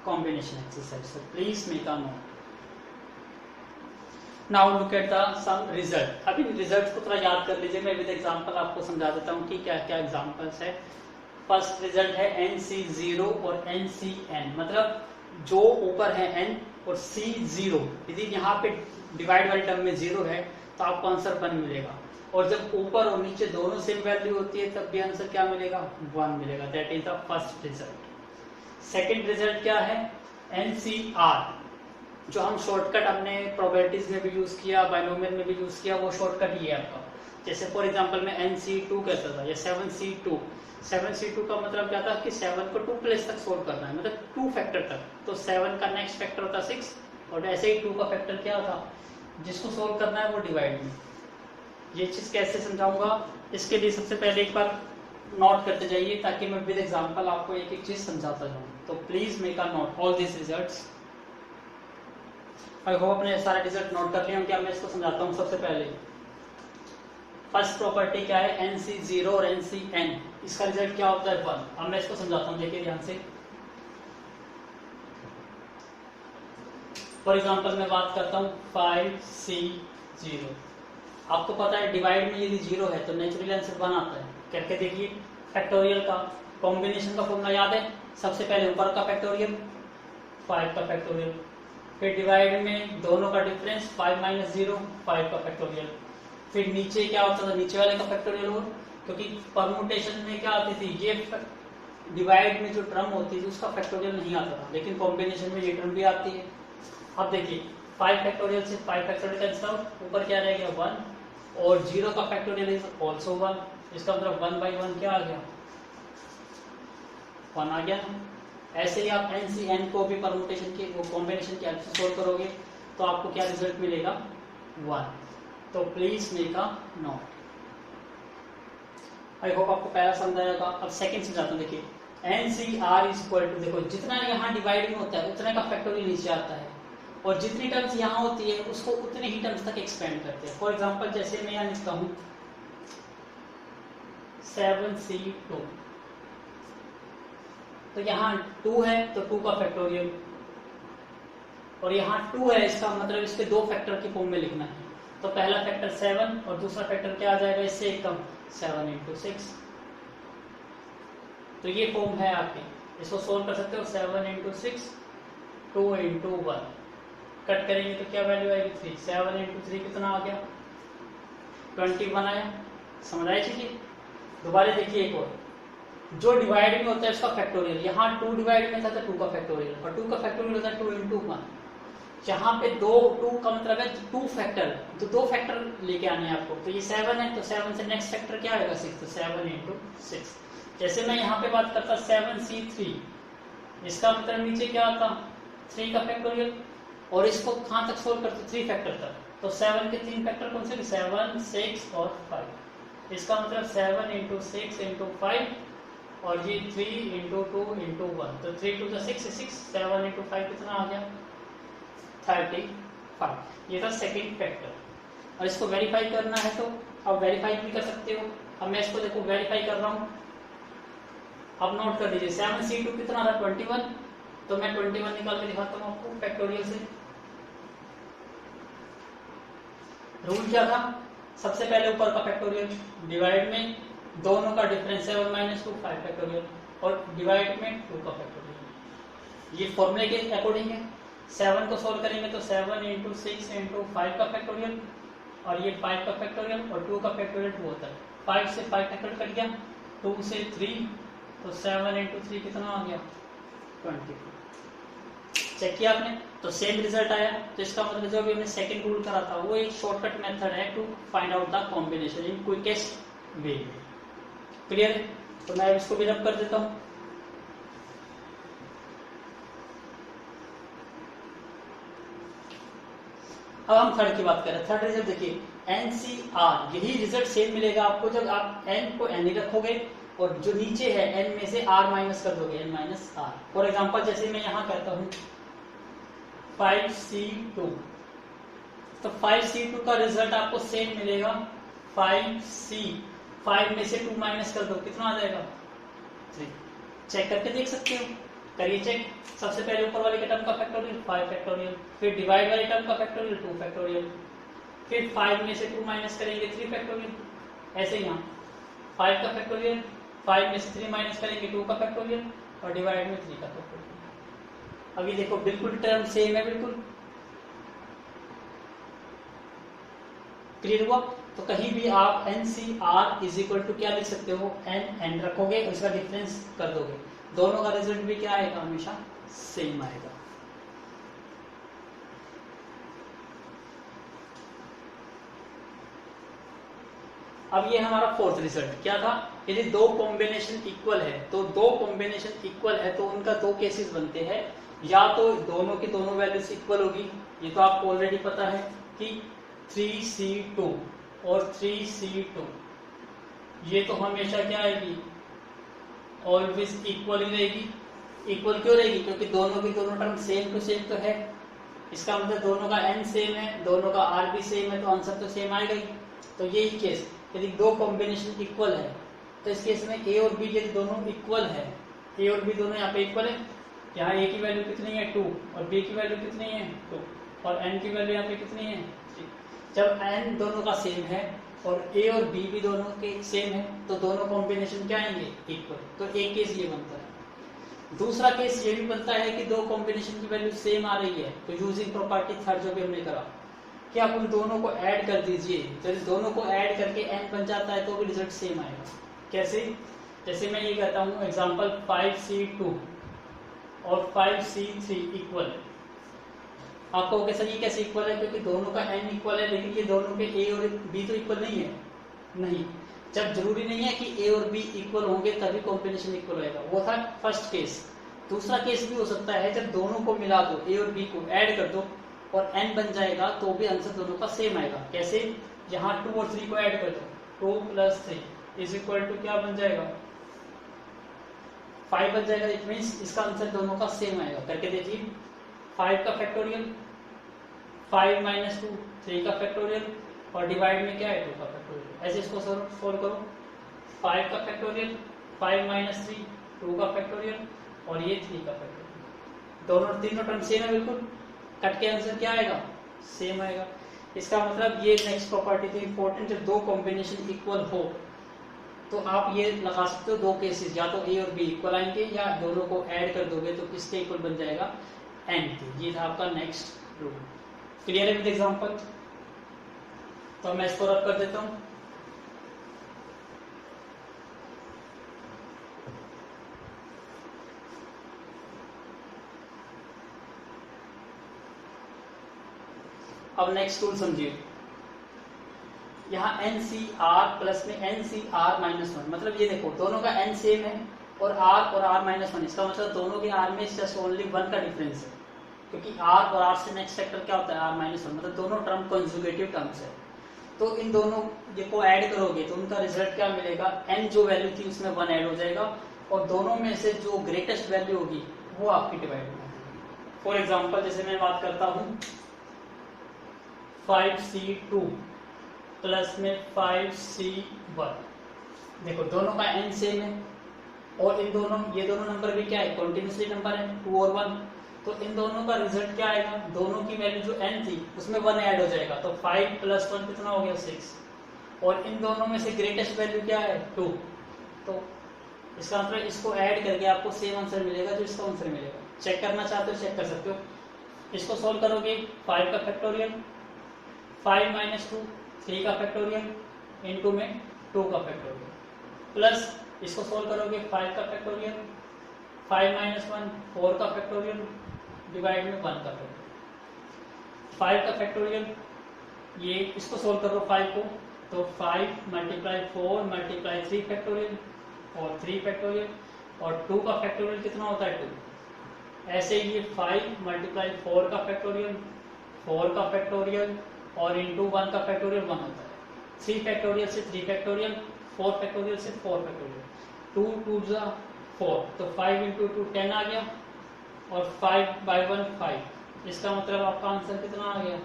combination exercise. So please make a note. Now look at the sum result. अभी रिजल्ट को थोड़ा याद कर लीजिए. मैं विद एग्जांपल आपको समझा देता हूँ कि क्या क्या एग्जांपल्स है. फर्स्ट रिजल्ट है NC0 और NCN. मतलब जो ऊपर है N और C0, यदि यहाँ पे डिवाइड वाले टर्म में 0 है तो आपको आंसर 1 मिलेगा. और जब ऊपर और नीचे दोनों सेम वैल्यू होती है तब भी आंसर क्या मिलेगा? 1 मिलेगा. That is the first result. Second result क्या है? NCR. जो हम शॉर्टकट हमने प्रोबेबिलिटीज में भी यूज किया, बाइनोमियल में भी यूज किया, वो शॉर्टकट ही है आपका. जैसे फॉर एग्जांपल मैं NC2 कहता था या 7C2. 7C2 का मतलब क्या था कि 7 को 2 प्लेस तक सोल्व करना है, मतलब 2 फैक्टर तक. तो 7 का नेक्स्ट फैक्टर होता 6 और ऐसे ही 2 का फैक्टर क्या था जिसको सोल्व करना है वो डिवाइड में. ये चीज कैसे समझाऊंगा इसके लिए सबसे पहले एक बार नोट करते जाइए ताकि मैं विद एग्जांपल आपको एक एक चीज समझाता जाऊं. तो please make a note all this results. I hope आपने सारे रिजल्ट नोट कर लिए होंगे. अब मैं इसको समझाता हूँ. सबसे पहले फर्स्ट प्रॉपर्टी क्या है? NC0 और NCN. इसका रिजल्ट क्या होता है? 1. अब मैं इसको समझाता हूँ, देखिए ध्यान से. फॉर एग्जांपल मैं बात करता हूँ 5C0. आपको पता है डिवाइड में यदि 0 है तो नेचुरली आंसर 1 आता है. करके देखिए. फैक्टोरियल का कॉम्बिनेशन का फॉर्मूला याद है? सबसे पहले ऊपर का फैक्टोरियल 5 का फैक्टोरियल, फिर डिवाइड में दोनों का डिफरेंस 5 - 0 5 का फैक्टोरियल, फिर नीचे क्या होता था? नीचे वाले का फैक्टोरियल. और क्योंकि परमुटेशन में क्या आती थी, ये डिवाइड में जो टर्म होती थी उसका फैक्टोरियल नहीं आता था, लेकिन कॉम्बिनेशन में ये टर्म भी आती है. अब देखिए 5 फैक्टोरियल से 5 फैक्टोरियल कैंसिल, ऊपर क्या रह गया? 1 और 0 का फैक्टोरियल इज आल्सो 1. इसका मतलब 1/1 क्या आ गया? 1 आ गया ना. ऐसे ही आप NCN को भी परमुटेशन के वो कॉम्बिनेशन के हेल्प से सोल्व करोगे तो आपको क्या रिजल्ट मिलेगा? 1. तो please make a note. I hope आपको पहला समझ आएगा. अब सेकंड समझाता हूँ. देखिए NCR इज इक्वल टू, देखो जितना यहाँ डिवाइड में होता है उतने का फैक्टोरियल नीचे आता है और जितनी टर्म्स यहाँ होती है उसको उतने ही टर्म्स तक एक्सपेंड करते हैं. फॉर एग्जाम्पल जैसे मैं यहाँ लिखता हूँ 7C2, तो यहाँ 2 है तो 2 का फैक्टोरियल, और यहाँ 2 है इसका मतलब इसके 2 फैक्टर के फॉर्म में लिखना है. तो पहला फैक्टर 7 और दूसरा फैक्टर क्या आ जाएगा इससे एकदम 7 × 6. तो ये फॉर्म है आपके. इसको सोल्व कर सकते हो. 7 × 6 2 × 1. कट करेंगे तो क्या वैल्यू आएगी? 3. 7 × 3 कितना आ गया? 21 आया. समझ आई चीजें? दोबारा देखिए एक और. जो डिवाइड में होता है उसका फैक्टोरियल, यहाँ 2 डिवाइड में था तो 2 का फैक्टोरियल, और 2 का फैक्टोरियल होता है 2 × 1. यहाँ पे 2 का मतलब है 2 फैक्टर, तो 2 फैक्टर लेके आने हैं आपको. तो ये 7 है तो 7 से नेक्स्ट फैक्टर क्या आएगा? 6. तो 7 × 6. जैसे मैं यहाँ पे बात करता 7C3, इसका मतलब नीचे क्या आता? 3 का फैक्टोरियल, और इसको कहाँ तक सोल्व करते? 3 फैक्टर तक. तो 7 के 3 फैक्टर कौन से? 7 6 और 5. इसका मतलब 7 × 6 × 5 और ये 3 × 2 × 1. तो 3 × 2 6 6. 7 × 5 कितना आ गया? 35. ये था सेकंड फैक्टर. और इसको वेरीफाई करना है तो आप वेरीफाई भी कर सकते हो. अब मैं इसको देखो वेरीफाई कर रहा हूँ. अब नोट कर लीजिए 7C2 कितना था? 21. तो मैं 21 निकाल के दिखाता हूँ आपको फैक्टोरियल से. रूल क्या था? सबसे पहले ऊपर का फैक्टोरियल, डिवाइड में दोनों का डिफरेंस 7 - 2 5 फैक्टोरियल, और डिवाइड में 2 का फैक्टोरियल. ये फॉर्मूले के अकॉर्डिंग है. 7 को सोल्व करेंगे तो 7 × 6 × 5 का फैक्टोरियल, और ये 5 का फैक्टोरियल, और 2 का फैक्टोरियल 2 होता है. 5 से 5 फैक्टर कट गया, 2 से 3, तो 7 × 3 कितना आ गया? 24. चेक किया आपने? तो सेम रिजल्ट आया. तो इसका मतलब जो भी हमने सेकंड रूल करा था वो एक शॉर्टकट मेथड है to find out the combination in quickest way. Clear है? तो मैं इसको भी रब कर देता हूं. अब हम थर्ड की बात करें. थर्ड रिजल्ट देखिए NCR. यही रिजल्ट सेम मिलेगा आपको जब आप N को N ही रखोगे और जो नीचे है n में से r माइनस कर दोगे, n minus r। For example जैसे मैं यहाँ करता हूँ 5c2, तो 5c2 का रिजल्ट आपको सेम मिलेगा 5c, 5 में से 2 माइनस कर दो, कितना आ जाएगा 3। चेक करके देख सकते हो, करिए चेक। सबसे पहले ऊपर वाले के टर्म का फैक्टोरियल 5 फैक्टोरियल, फिर डिवाइड वाले टर्म का फैक्टोरियल 2 फैक्टोरियल, फिर 5 में से 2 माइनस करेंगे 3 फैक्टोरियल। ऐसे ही यहाँ 5 का फैक्टोरियल, 5 में से 3 माइनस करेंगे 2 का फैक्टोरियल और डिवाइड में 3 का फैक्टोरियल। अभी देखो बिल्कुल टर्म सेम है, बिल्कुल क्लियर हुआ। तो कहीं भी आप NCR इज इक्वल टू क्या लिख सकते हो, n रखोगे, उसका डिफरेंस कर दोगे, दोनों का रिजल्ट भी क्या आएगा, हमेशा सेम आएगा। अब ये हमारा फोर्थ रिजल्ट क्या था, यदि दो कॉम्बिनेशन इक्वल है, तो दो कॉम्बिनेशन इक्वल है तो उनका दो केसेस बनते हैं, या तो दोनों की दोनों वैल्यूज इक्वल होगी, ये तो आपको ऑलरेडी पता है कि 3c2 और 3c2 ये तो हमेशा क्या आएगी, ऑलवेज इक्वल ही रहेगी। इक्वल क्यों रहेगी, क्योंकि दोनों की दोनों टर्म सेम टू सेम तो है, इसका मतलब दोनों का n सेम है, दोनों का r भी सेम है, तो आंसर तो सेम आएगा ही। तो यही केस, यदि दो कॉम्बिनेशन इक्वल है तो इस केस में a और b यदि दोनों इक्वल है, a और b दोनों यहाँ पे इक्वल है, यहाँ a की वैल्यू कितनी है 2 और b की वैल्यू कितनी है 2 और n की वैल्यू यहाँ पे कितनी है 3। जब n दोनों का सेम है और a और b भी दोनों के सेम है तो दोनों कॉम्बिनेशन क्या आएंगे, इक्वल। तो एक केस ये बनता है। दूसरा केस ये भी बनता है कि दो कॉम्बिनेशन की वैल्यू सेम आ रही है, तो यूजिंग प्रॉपर्टी थर्ड जो भी हमने करा कि आप उन दोनों को ऐड कर दीजिए, तो दोनों को ऐड करके n बन जाता है तो भी रिजल्ट सेम आएगा। कैसे, जैसे मैं ये कहता हूँ एग्जांपल 5c2 और 5c3 इक्वल, आपको कहोगे सर ये कैसे इक्वल है, क्योंकि दोनों का n इक्वल है, लेकिन ये दोनों के a और b तो इक्वल नहीं है। नहीं, जब जरूरी नहीं है कि a और b इक्वल होंगे तभी कॉम्बिनेशन इक्वल होएगा, वो था फर्स्ट केस। दूसरा केस भी हो सकता है जब दोनों को मिला दो, a और b को ऐड कर दो और n बन जाएगा तो भी आंसर दोनों का सेम आएगा। कैसे, यहाँ 2 और 3 को ऐड कर दो, 2 + 3 इज इक्वल टू क्या बन जाएगा 5 बन जाएगा। इट मीन्स इसका आंसर दोनों का सेम आएगा। करके देखिए, 5 का फैक्टोरियल 5 - 2 3 का फैक्टोरियल और डिवाइड में क्या है 2 का फैक्टोरियल। ऐसे इसको सोल्व करो, 5 का फैक्टोरियल 5 - 3 2 का फैक्टोरियल और ये 3 का फैक्टोरियल। दोनों तीनों टर्म सेम है, बिल्कुल कट के आंसर क्या आएगा, सेम आएगा। इसका मतलब ये नेक्स्ट प्रॉपर्टी थी इंपॉर्टेंट, जब दो कॉम्बिनेशन इक्वल हो तो आप ये लगा सकते हो दो केसेस, या तो a और b इक्वल आएंगे या दोनों को ऐड कर दोगे तो किसके इक्वल बन जाएगा n के। ये था आपका नेक्स्ट रूल। क्लियर है विद एग्जांपल। तो मैं इसको रब कर देता हूं। अब नेक्स्ट रूल समझिए, यहाँ NCR प्लस में NCR -1, मतलब ये देखो दोनों का n सेम है और R -1, इसका मतलब दोनों के R में जस्ट ओनली 1 का डिफरेंस है, क्योंकि R और R से नेक्स्ट फैक्टर क्या होता है R -1, मतलब दोनों टर्म कंजुगेटिव टर्म्स है। तो इन दोनों को ऐड करोगे तो उनका रिजल्ट क्या मिलेगा, n जो वैल्यू थी उसमें 1 ऐड हो जाएगा और दोनों में से जो ग्रेटेस्ट वैल्यू होगी वो आपकी डिवाइड होगी। फॉर एग्जाम्पल जैसे मैं बात करता हूँ 5c2 प्लस में 5c1, देखो दोनों का n सेम है और इन दोनों ये दोनों नंबर भी क्या है, कॉन्टिन्यूसली नंबर है 2 और 1, तो इन दोनों का रिजल्ट क्या आएगा, दोनों की वैल्यू जो n थी उसमें 1 ऐड हो जाएगा, तो 5 + 1 कितना हो गया 6, और इन दोनों में से ग्रेटेस्ट वैल्यू क्या है 2, तो इसका मतलब इसको ऐड करके आपको सेम आंसर मिलेगा जो इसका आंसर मिलेगा। चेक करना चाहते हो चेक कर सकते हो। इसको सोल्व करोगे 5 का फैक्टोरियल 5 - 2 3 का फैक्टोरियल इनटू में 2 का फैक्टोरियल प्लस इसको सोल्व करोगे 5 का फैक्टोरियल 5 - 1 4 का फैक्टोरियल डिवाइड में 1 का फैक्टोरियल। 5 का फैक्टोरियल ये इसको सोल्व करो 5 को, तो 5 × 4 × 3 फैक्टोरियल और 3 फैक्टोरियल और 2 का फैक्टोरियल कितना होता है 2। ऐसे ही 5 × 4 का फैक्टोरियल 4 का फैक्टोरियल और इंटू 1 का फैक्टोरियल 1 होता है। 3 फैक्टोरियल से 3 फैक्टोरियल 4 फैक्टोरियल से 4 फैक्टोरियल। 2 2 जा 4, तो 5 इंटू 2 10 आ गया, और 5 बाई 1 5। इसका मतलब आपका आंसर कितना आ गया?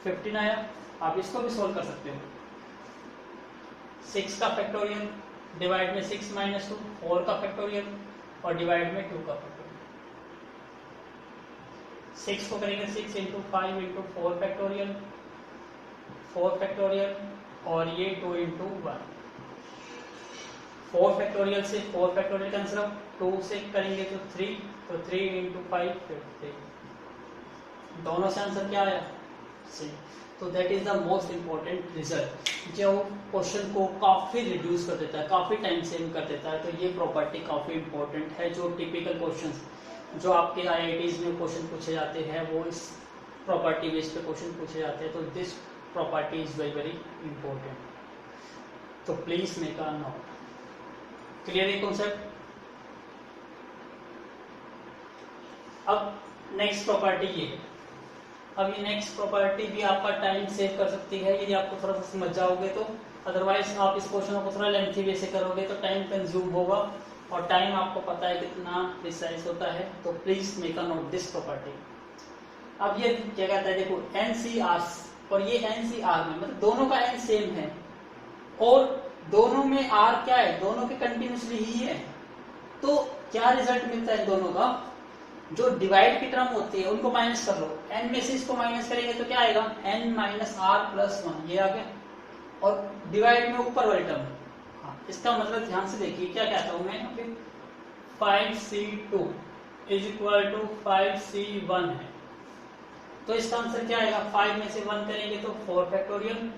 15 आया। आप इसको भी सोल्व कर सकते हो। 6 का फैक्टोरियल डिवाइड में 6 माइनस 2, 4 का फैक्टोरियल और डिवाइड में 2 का फैक्टोरियल। 6 को करेंगे 6 इंटू 5 इंटू 4 फैक्टोरियल, 4 फैक्टोरियल, और ये 2 इंटू 1। 4 फैक्टोरियल से 4 फैक्टोरियल कैंसिल आउट, 2 से करेंगे तो 3, तो 3 इंटू 5 15। दोनों से आंसर क्या आया? सेम। तो that is the most important result, जो क्वेश्चन को काफी रिड्यूस कर देता है, काफी टाइम सेव कर देता है। तो ये प्रॉपर्टी काफी इंपॉर्टेंट है। जो टिपिकल क्वेश्चंस जो आपके आईआईटीज में क्वेश्चन पूछे जाते हैं, वो इस प्रॉपर्टी बेस्ड पे क्वेश्चन पूछे जाते हैं। तो this property is very very important, तो please make a note. Clear ये कॉन्सेप्ट? अब नेक्स्ट प्रॉपर्टी ये है। अब ये नेक्स्ट प्रॉपर्टी भी आपका टाइम सेव कर सकती है यदि आपको थोड़ा सा समझ जाओगे तो। अदरवाइज आप इस क्वेश्चन को थोड़ा लेंथी वे से करोगे तो टाइम कंज्यूम होगा, और टाइम आपको पता है कितना प्रिसाइज होता है। तो please make a note this property. अब ये क्या कहता है, देखो NCR, और ये NCR में मतलब दोनों का n सेम है, और दोनों में r क्या है? दोनों के कंटिन्यूसली ही है। तो क्या रिजल्ट मिलता है दोनों का? जो डिवाइड की टर्म होती है उनको माइनस कर लो, n में से इसको माइनस करेंगे तो क्या आएगा? n माइनस आर प्लस 1, ये आ गया। और डिवाइड में ऊपर वाली टर्म, इसका मतलब ध्यान से देखिए क्या कहता हूं मैं यहाँ पे, 5c2 is equal to 5c1 है। तो इसका आंसर क्या आएगा? 5 में से 1 करेंगे तो 4 फैक्टोरियल,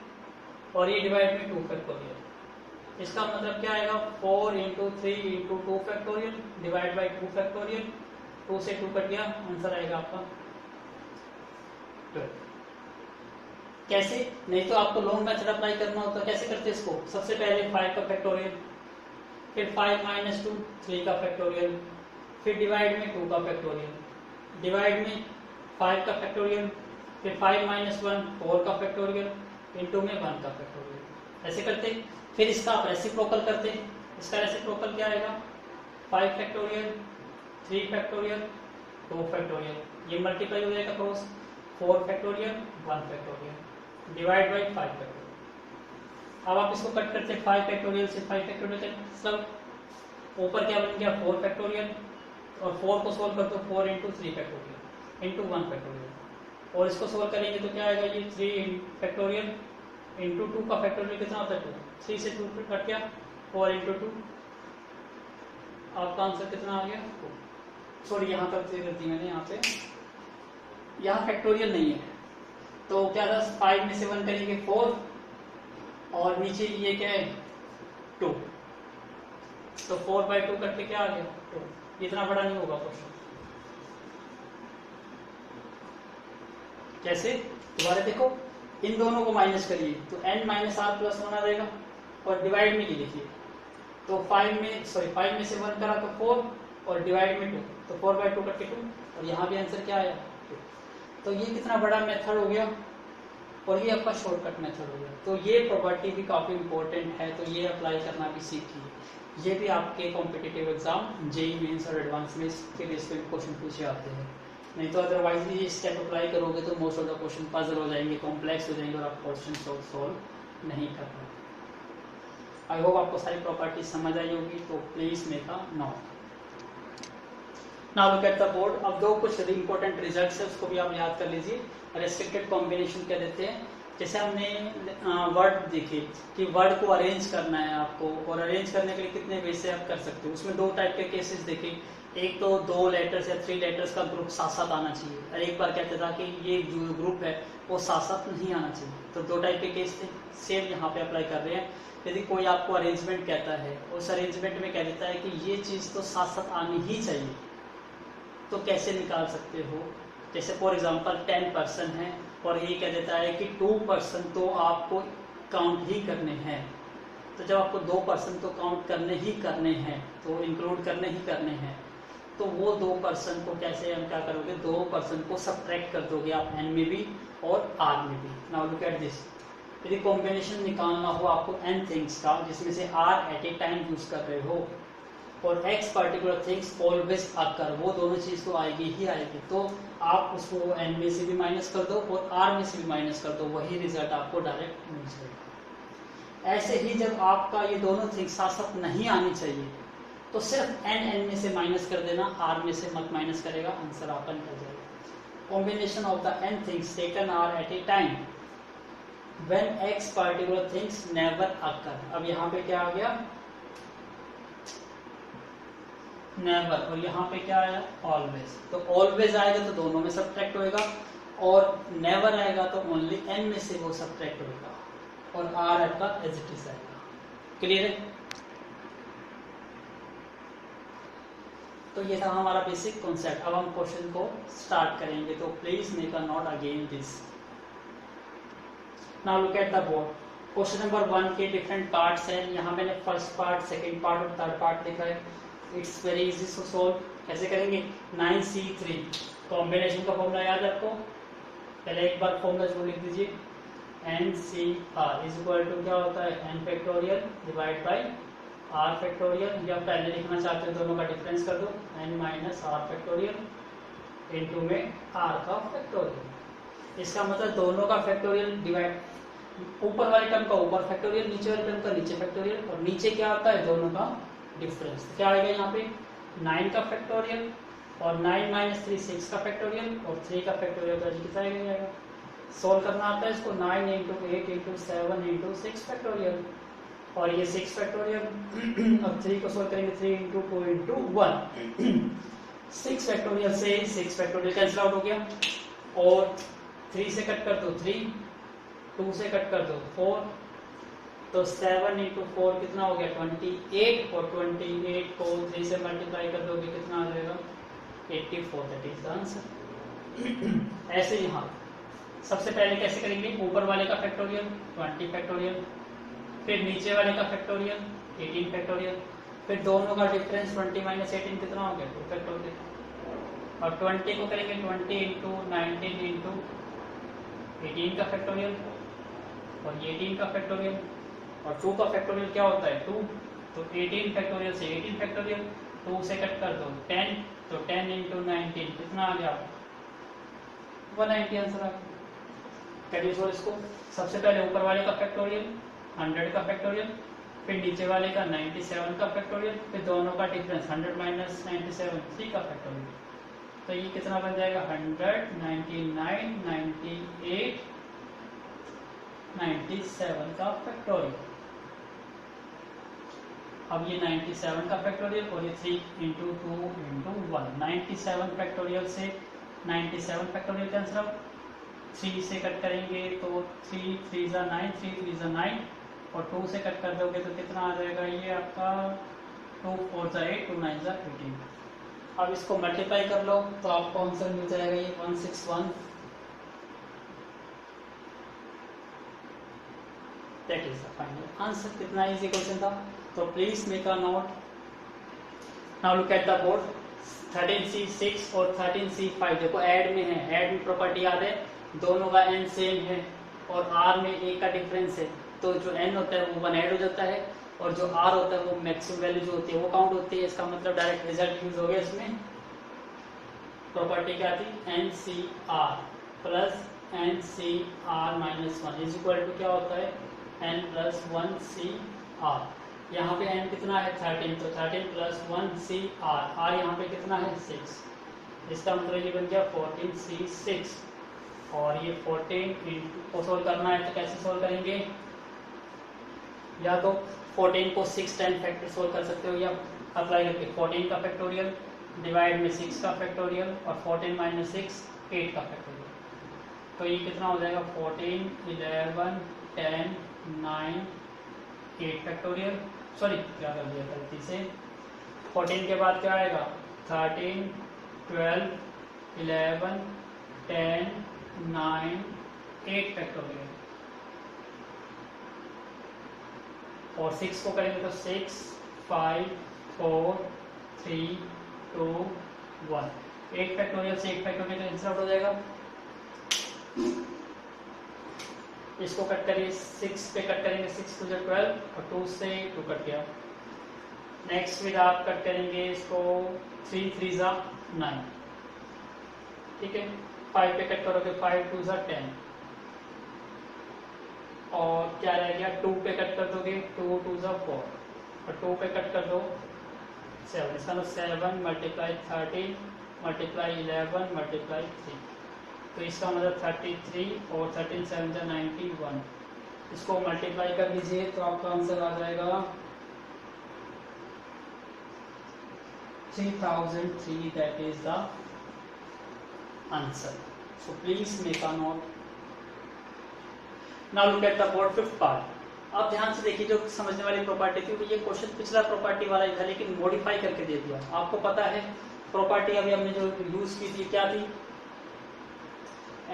और ये डिवाइड में 2 फैक्टोरियल। इसका मतलब क्या आएगा? 4 into 3 into 2 factorial divide by 2 factorial. 2 से 2 कट गया, आंसर आएगा आपका 12। कैसे? नहीं तो आपको लॉन्ग मेथड अप्लाई करना होता है। कैसे करते हैं इसको? सबसे पहले 5 का फैक्टोरियल, फिर 5 माइनस 2 3 का फैक्टोरियल, फिर डिवाइड में 2 का फैक्टोरियल, डिवाइड में 5 का फैक्टोरियल, फिर 5 माइनस 1 4 का फैक्टोरियल, इनटू में 1 का फैक्टोरियल। ऐसे करते। फिर इसका आप रेसिप्रोकल करते। इसका रेसिप्रोकल क्या आएगा? 5 फैक्टोरियल 3 फैक्टोरियल 2 फैक्टोरियल, ये मल्टीप्लाई हो जाएगा cross, 4 factorial 1 factorial divide by 5 factorial. अब आप इसको कट करते 5 फैक्टोरियल से 5 फैक्टोरियल, सब ऊपर क्या बन गया? 4 फैक्टोरियल, और 4 को सोल्व कर दो 4 इंटू 3 फैक्टोरियल इंटू 1 फैक्टोरियल, और इसको सोल्व करेंगे तो क्या आएगा? ये 3 फैक्टोरियल इंटू 2 का फैक्टोरियल कितना होता है? 2। 3 से 2 कट गया, 4 इंटू 2, आपका आंसर कितना आ गया? 2। सॉरी यहाँ तक कर दी मैंने, यहाँ पे यहाँ फैक्टोरियल नहीं है, तो क्या था? 5 में से 1 करेंगे 4, और नीचे ये क्या है? 2, तो 4 बाई 2 करके क्या आ गया? 2। इतना बड़ा नहीं होगा क्वेश्चन। कैसे? दोबारा देखो, इन दोनों को माइनस करिए तो n माइनस आर प्लस 1 आ जाएगा, और डिवाइड में ये लिखिए तो 5 में से 1 करा तो 4, और डिवाइड में 2, तो 4 बाई 2 करके 2, और यहाँ भी आंसर क्या आया? 2। तो ये कितना बड़ा मेथड हो गया, और ये आपका शॉर्टकट मेथड हो गया। तो ये प्रॉपर्टी भी काफी इंपॉर्टेंट है, तो ये अप्लाई करना भी सीखिए। ये भी आपके कॉम्पिटिटिव एग्जाम जेईई मेंस और एडवांस में के बेस पे क्वेश्चन पूछे आते हैं। नहीं तो अदरवाइज ये स्टेप अप्लाई करोगे तो most of the question puzzle हो जाएंगे, कॉम्प्लेक्स हो जाएंगे, और आप क्वेश्चन सॉल्व नहीं कर पाएंगे। आई होप आपको सारी प्रॉपर्टी समझ आई होगी, तो please make a note. Now look at the board. अब दो कुछ इंपॉर्टेंट रिजल्ट्स है, उसको भी आप याद कर लीजिए। रेस्ट्रिक्टेड कॉम्बिनेशन क्या देते हैं? जैसे हमने वर्ड देखे कि वर्ड को अरेंज करना है आपको, और अरेंज करने के लिए कितने वे से आप कर सकते हो। उसमें 2 टाइप के केसेस देखे। एक तो 2 लेटर्स या 3 लेटर्स का ग्रुप साथ साथ आना चाहिए, और एक बार कहते था कि ये जो ग्रुप है वो साथ साथ नहीं आना चाहिए। तो 2 टाइप के केस थे, सेम यहाँ पे अप्लाई कर रहे हैं। यदि कोई आपको अरेंजमेंट कहता है, उस अरेंजमेंट में कह देता है कि ये चीज़ तो साथ साथ आनी ही चाहिए, तो कैसे निकाल सकते हो? जैसे फॉर एग्जांपल 10 पर्सन है, और ये कह देता है कि 2 पर्सन तो आपको काउंट ही करने हैं। तो जब आपको 2 पर्सन तो काउंट करने ही करने हैं, तो इंक्लूड करने ही करने हैं, तो वो 2 पर्सन को कैसे हम क्या करोगे? 2 पर्सन को सब्ट्रैक्ट कर दोगे आप n में भी और r में भी। नाउ लुक एट दिस, यदि कॉम्बिनेशन निकालना हो आपको n थिंग्स का जिसमें से r at a time use कर रहे हो और x particular things always occur, वो दोनों चीज तो आएगी ही आएगी, तो आप उसको n में से भी माइनस कर दो और r में से भी माइनस कर दो, वही रिजल्ट आपको डायरेक्ट मिल जाएगा। ऐसे ही जब आपका ये दोनों थिंग्स साथ साथ नहीं आनी चाहिए तो सिर्फ n में से माइनस कर देना, r में से मत माइनस करेगा, आंसर आपका निकल जाएगा। Combination of the n things taken r at a time when x particular things never occur. अब यहाँ पे क्या आ गया, नेवर, और यहाँ पे क्या आया, ऑलवेज। तो ऑलवेज आएगा तो दोनों में सब्ट्रैक्ट होएगा और नेवर आएगा तो ओनली n में से वो सब्ट्रैक्ट होएगा और r आपका एज इट इज आएगा। क्लियर है? तो ये था हमारा बेसिक कॉन्सेप्ट। अब हम क्वेश्चन को स्टार्ट करेंगे, तो please make a note again this. Now look at the board. Question number 1 के डिफरेंट पार्ट्स हैं। यहाँ मैंने फर्स्ट पार्ट, सेकंड पार्ट और थर्ड पार्ट लिखा है। It's very easy to solve. कैसे करेंगे, 9c3 कॉम्बिनेशन का फॉर्मूला याद है आपको, पहले एक बार फॉर्मूला जरूर लिख दीजिए। NCR इज इक्वल टू क्या होता है, n factorial divide by r factorial, या पहले लिखना चाहते हो दोनों का डिफरेंस कर दो, n minus r factorial into में r का फैक्टोरियल। इसका मतलब दोनों का फैक्टोरियल डिवाइड, ऊपर वाले टर्म का ऊपर फैक्टोरियल, नीचे वाले टर्म का नीचे फैक्टोरियल, और नीचे क्या आता है, दोनों का डिफरेंस। क्या आएगा यहाँ पे, 9 का फैक्टोरियल और 9 माइनस 3 6 का फैक्टोरियल और 3 का फैक्टोरियल तो कितना आएगा। सोल्व करना आता है इसको, 9 इंटू 8 इंटू 7 इंटू 6 फैक्टोरियल, और ये 6 फैक्टोरियल। अब 3 को सोल्व करेंगे, 3 इंटू 2 इंटू 1 6 फैक्टोरियल से 6 फैक्टोरियल कैंसिल आउट हो गया, और 3 से कट कर दो 3, 2 से कट कर दो 4, तो 7 इंटू 4 कितना हो गया 28, और 28 को 3 से मल्टीप्लाई कर दोगे कितना आ जाएगा 84, दैट इज द आंसर। ऐसे यहाँ सबसे पहले कैसे करेंगे, ऊपर वाले का फैक्टोरियल 20 फैक्टोरियल, फिर नीचे वाले का फैक्टोरियल 18 फैक्टोरियल, फिर दोनों का डिफरेंस 20 माइनस 18 कितना हो गया 2 फैक्टोरियल, और 20 को करेंगे 20 इंटू 19 इंटू 18 का फैक्टोरियल, और ये 18 का फैक्टोरियल, और 2 का फैक्टोरियल क्या होता है 2, तो 18 फैक्टोरियल से 18 फैक्टोरियल, 2 से कट कर दो 10, तो 10 इंटू 19 कितना आ गया 190 आंसर आ गया। करिए सो इसको, सबसे पहले ऊपर वाले का फैक्टोरियल 100 का फैक्टोरियल, फिर नीचे वाले का 97 का फैक्टोरियल, फिर दोनों का डिफरेंस 100 माइनस 97 3 का फैक्टोरियल, तो ये कितना बन जाएगा 100 99 98 97 का फैक्टोरियल। अब ये 97 का फैक्टोरियल और ये 3 इंटू 2 इंटू 1, 97 फैक्टोरियल से 97 फैक्टोरियल कैंसिल आउट, 3 से कट करेंगे तो 3 3 जा 9, 3 3 जा 9, और 2 से कट कर दोगे तो कितना आ जाएगा ये आपका 2 4 जा 8, 2 9 जा 18। अब इसको मल्टीप्लाई कर लो तो आपको आंसर मिल जाएगा ये 161, that is the final answer. कितना इजी क्वेश्चन था, तो please make a note. Now look at the board. 13C6 और 13C5 देखो ऐड में है, ऐड में प्रॉपर्टी याद है, दोनों का n सेम है और r में a का डिफरेंस है, तो जो n होता है वो 1 ऐड हो जाता है और जो r होता है वो मैक्सिमम वैल्यू जो होती है वो काउंट होती है। इसका मतलब डायरेक्ट रिजल्ट यूज हो गया। इसमें प्रॉपर्टी क्या थी, NCR plus NCR minus 1 is equal to क्या होता है n प्लस 1CR। यहाँ पे n कितना है 13, तो 13 प्लस 1CR, r यहाँ पे कितना है 6, इसका मतलब ये बन गया 14C6, और ये 14 को सोल्व करना है तो कैसे सोल्व करेंगे, या तो 14 को 6 10 फैक्टर सोल्व कर सकते हो, या अप्लाई करके 14 का फैक्टोरियल डिवाइड में 6 का फैक्टोरियल और 14 माइनस 6 8 का फैक्टोरियल, तो ये कितना हो जाएगा 14 11 10 9 8 फैक्टोरियल, सॉरी क्या कर दिया गलती से, 14 के बाद क्या आएगा 13 12 11 10 9 8 फैक्टोरियल, और 6 को करेंगे तो 6 5 4 3 2 1, 8 फैक्टोरियल से 8 फैक्टोरियल कैंसिल आउट हो जाएगा। इसको कट करिए 6 पे कट करेंगे, 6 टू 12 और 2 से 2 कट गया। नेक्स्ट फिर आप कट करेंगे इसको 3 3 9, ठीक है। 5 पे कट करोगे 5 2 10 और क्या रह गया 2 पे कट कर दोगे 2 2 4 और 2 पे कट कर दो 7, इसका मतलब 7 मल्टीप्लाई 13 मल्टीप्लाई 11 मल्टीप्लाई 3, तो इसका मतलब 33 और 13 7 91। इसको मल्टीप्लाई कर लीजिए तो आपका आंसर आ जाएगा 3003, that is the answer. So please make a note. Now look at the board fifth part. अब ध्यान से देखिए, जो समझने वाली प्रॉपर्टी थी ये क्वेश्चन पिछला प्रॉपर्टी वाला ही था लेकिन मॉडिफाई करके दे दिया। आपको पता है प्रॉपर्टी अभी हमने जो यूज की थी क्या थी,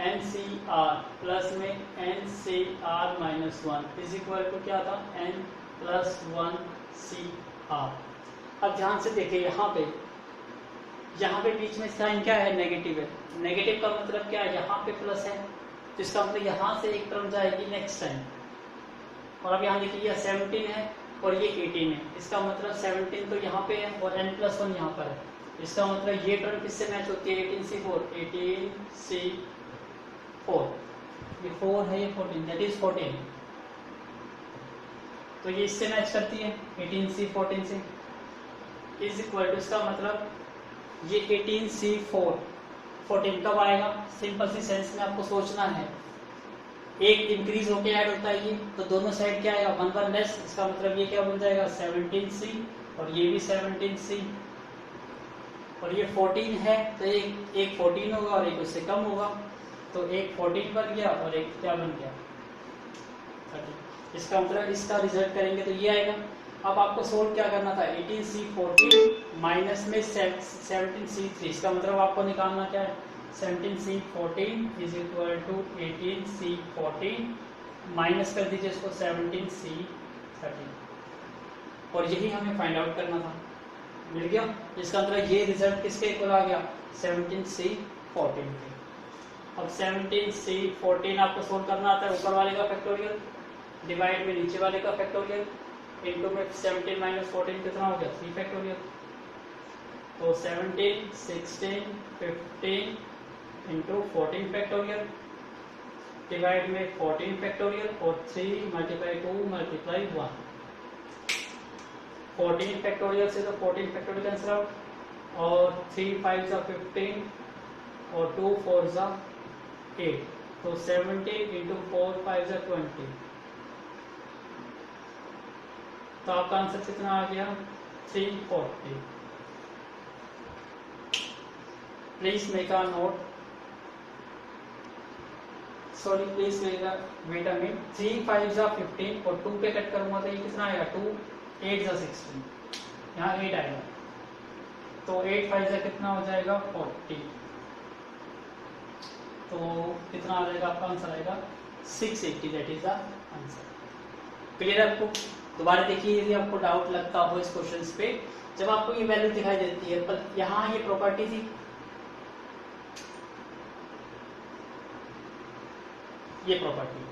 NCR प्लस में NCR minus 1 is equal to क्या था N प्लस 1 CR। अब ध्यान से देखिए यहाँ पे बीच में साइन क्या है, नेगेटिव है। नेगेटिव का मतलब क्या है, यहाँ पे प्लस है तो इसका मतलब यहाँ से एक टर्म जाएगी नेक्स्ट टाइम। और अब यहाँ देखिए 17 है और ये 18 है, इसका मतलब 17 तो यहाँ पे है और N प्लस 1 यहाँ पर है। इसका मतलब ये टर्म किससे मैच होती है, 18C4 ये 4 है, ये 14 दैट इज 14, तो ये इससे मैच करती है 18C14 से इज इक्वल टू, इसका मतलब ये 18C4 14 कब आएगा, सिंपल सी सेंस में आपको सोचना है, एक इंक्रीज होके ऐड होता है ये, तो दोनों साइड क्या आएगा 1 1 लेस, इसका मतलब ये क्या बन जाएगा 17C और ये भी 17C और ये 14 है तो एक 14 होगा और एक उससे कम होगा, तो एक 14 बन गया और एक क्या बन गया 30। इसका मतलब इसका रिजल्ट करेंगे तो ये आएगा। अब आपको सोल्व क्या करना था, 18C14 माइनस में 17C3, इसका मतलब आपको निकालना क्या है 17C14 is equal to 18C14 minus कर दीजिए इसको 17C13 और यही हमें फाइंड आउट करना था। मिल गया, इसका मतलब ये रिजल्ट किसके इक्वल आ गया 17C14 के। अब 17C14 आपको सोल्व करना आता है, ऊपर वाले का फैक्टोरियल डिवाइड में नीचे वाले का फैक्टोरियल इनटू में 17 माइनस 14 कितना हो गया 3 फैक्टोरियल, तो 17 16 15 इंटू 14 फैक्टोरियल डिवाइड में 14 फैक्टोरियल और 3 मल्टीप्लाई 2 मल्टीप्लाई 1, 14 फैक्टोरियल से तो 14 फैक्टोरियल कैंसिल आउट और 3 5 जा 15 और 2 4 जा 8, तो 17 इंटू 4 5 जा 20, तो आपका आंसर कितना आ गया 340। Please make a note, sorry please wait a minute, 3 5 जा 15 और 2 पे कट करूंगा तो ये कितना आएगा 2 8 जा 16, यहाँ 8 आएगा, तो 8 5 जा कितना हो जाएगा 40, तो कितना आ जाएगा आपका आंसर आएगा 680, that is the answer. Clear आपको? दोबारा देखिए, यदि आपको डाउट लगता हो इस क्वेश्चन पे, जब आपको ये वैल्यू दिखाई देती है पर यहाँ ये प्रॉपर्टी थी, ये प्रॉपर्टी,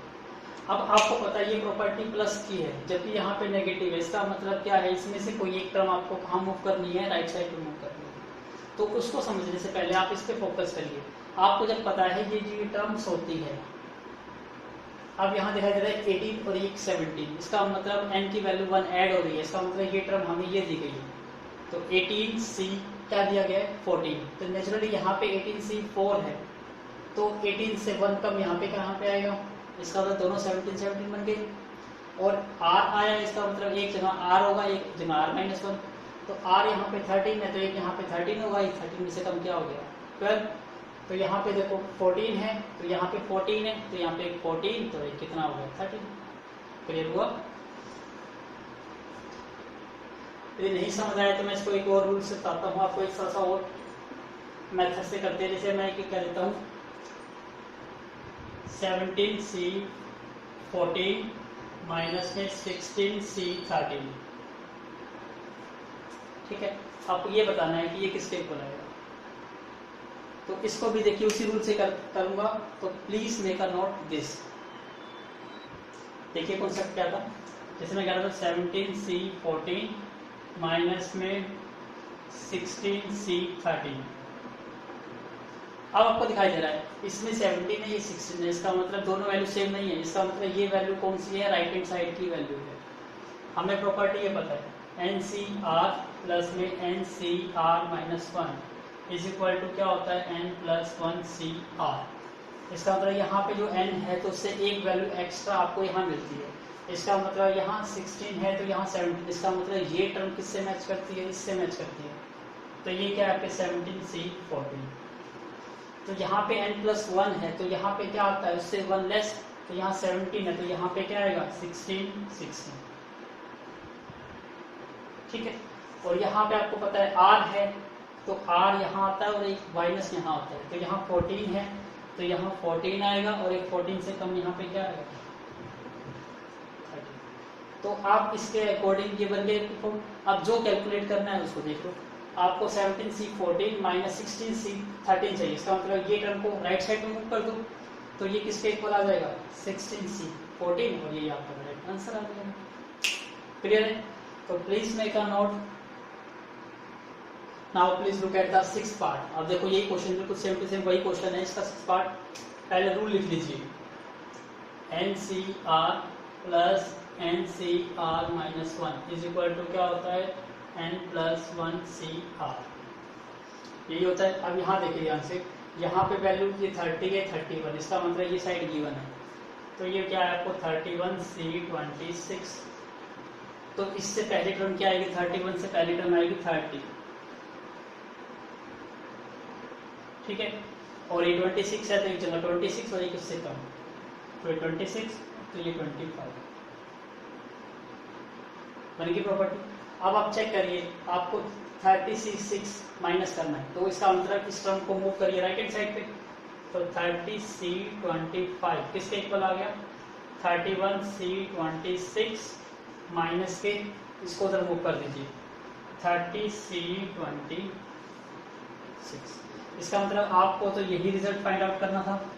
अब आपको पता है ये प्रॉपर्टी प्लस की है जबकि यहाँ पे नेगेटिव है, इसका मतलब क्या है इसमें से कोई एक टर्म आपको कहाँ मूव करनी है, राइट साइड पे मूव करनी है। तो उसको समझने से पहले आप इस पे फोकस करिए। आपको जब पता है ये जो टर्म्स होती है, अब यहाँ दिखाई दे रहा है 18 और 17, इसका मतलब n की वैल्यू 1 ऐड हो रही है, इसका मतलब ये टर्म हमें ये दी गई है, तो 18C क्या दिया गया है 14, तो नेचुरली यहाँ पे 18C4 है, तो 18 से 1 कम यहाँ पे कहाँ पे आएगा, इसका मतलब दोनों 17 17 बन गए और r आया, इसका मतलब एक जगह r होगा एक जगह r माइनस 1, तो r यहाँ पे 13 है तो एक यहाँ पे 13 होगा, 13 में से कम क्या हो गया 12, तो यहाँ पे देखो 14 है तो यहाँ पे 14 है तो यहाँ पे 14, तो एक कितना हो गया 13। क्लियर हुआ? यदि नहीं समझ आया तो मैं इसको एक और रूल से बताता हूँ आपको, एक सा और मेथड से करते हैं। जैसे मैं क्या लेता हूँ 17C14 माइनस में 16C13, ठीक है, आपको ये बताना है कि ये किसके इक्वल आएगा, तो इसको भी देखिए उसी रूल से करूंगा, तो please make a note this. देखिए कॉन्सेप्ट क्या था, जैसे मैं कह रहा था 17C14 माइनस में 16C13। अब आपको दिखाई दे रहा है इसमें 17 है, ये 16 है, इसका मतलब दोनों वैल्यू सेम नहीं है, इसका मतलब ये वैल्यू कौन सी है, राइट हैंड साइड की वैल्यू है। हमें प्रॉपर्टी ये पता है NCR प्लस में NCR minus 1 is equal to क्या होता है n प्लस 1CR। इसका मतलब यहाँ पे जो n है तो उससे एक वैल्यू एक्स्ट्रा आपको यहाँ मिलती है, इसका मतलब यहाँ 16 है तो यहाँ 17, इसका मतलब ये टर्म किससे मैच करती है, इससे मैच करती है। तो ये क्या है आपके 17C14। तो यहाँ पे n प्लस 1 है तो यहाँ पे क्या आता है उससे 1 लेस, तो यहाँ 17 है तो यहाँ पे क्या आएगा 16। ठीक है, और यहाँ पे आपको पता है r है तो r यहाँ आता है और एक माइनस यहाँ आता है, तो यहाँ 14 है तो यहाँ 14 आएगा और एक 14 से कम यहाँ पे क्या आएगा 30। तो आप इसके अकॉर्डिंग ये बन गए फॉर्म। अब जो कैलकुलेट करना है उसको देख लो, आपको 17C14 माइनस 16C13 चाहिए, इसका मतलब ये टर्म को राइट साइड में मूव कर दो तो ये किसके इक्वल आ जाएगा 16C14 और ये आपका राइट आंसर आ जाएगा। क्लियर है? तो please make a note. Now please look at the 6th part. अब देखो यही क्वेश्चन बिल्कुल सेम टू सेम वही क्वेश्चन है, इसका 6th पार्ट। पहले रूल लिख लीजिए NCR plus NCR minus 1 is equal to क्या होता है n प्लस 1CR, यही होता है। अब यहाँ देखिए ध्यान से, यहाँ पे वैल्यू ये 30 है 31, इसका मतलब ये साइड गिवन है तो ये क्या है आपको 31C26। तो इससे पहली टर्म क्या आएगी, 31 से पहली टर्म आएगी 30, ठीक है, और ये 26 है तो ये चलो 26 और ये किससे कम, तो ये 26 तो ये 25 बन गई प्रॉपर्टी। अब आप चेक करिए, आपको 30C6 माइनस करना है तो इसका मतलब इस टर्म को मूव करिए राइट हैंड साइड पे, तो 30C25 किसके इक्वल आ गया 31C26 माइनस के, इसको उधर मूव कर दीजिए 30C26। इसका मतलब आपको तो यही रिजल्ट फाइंड आउट करना था,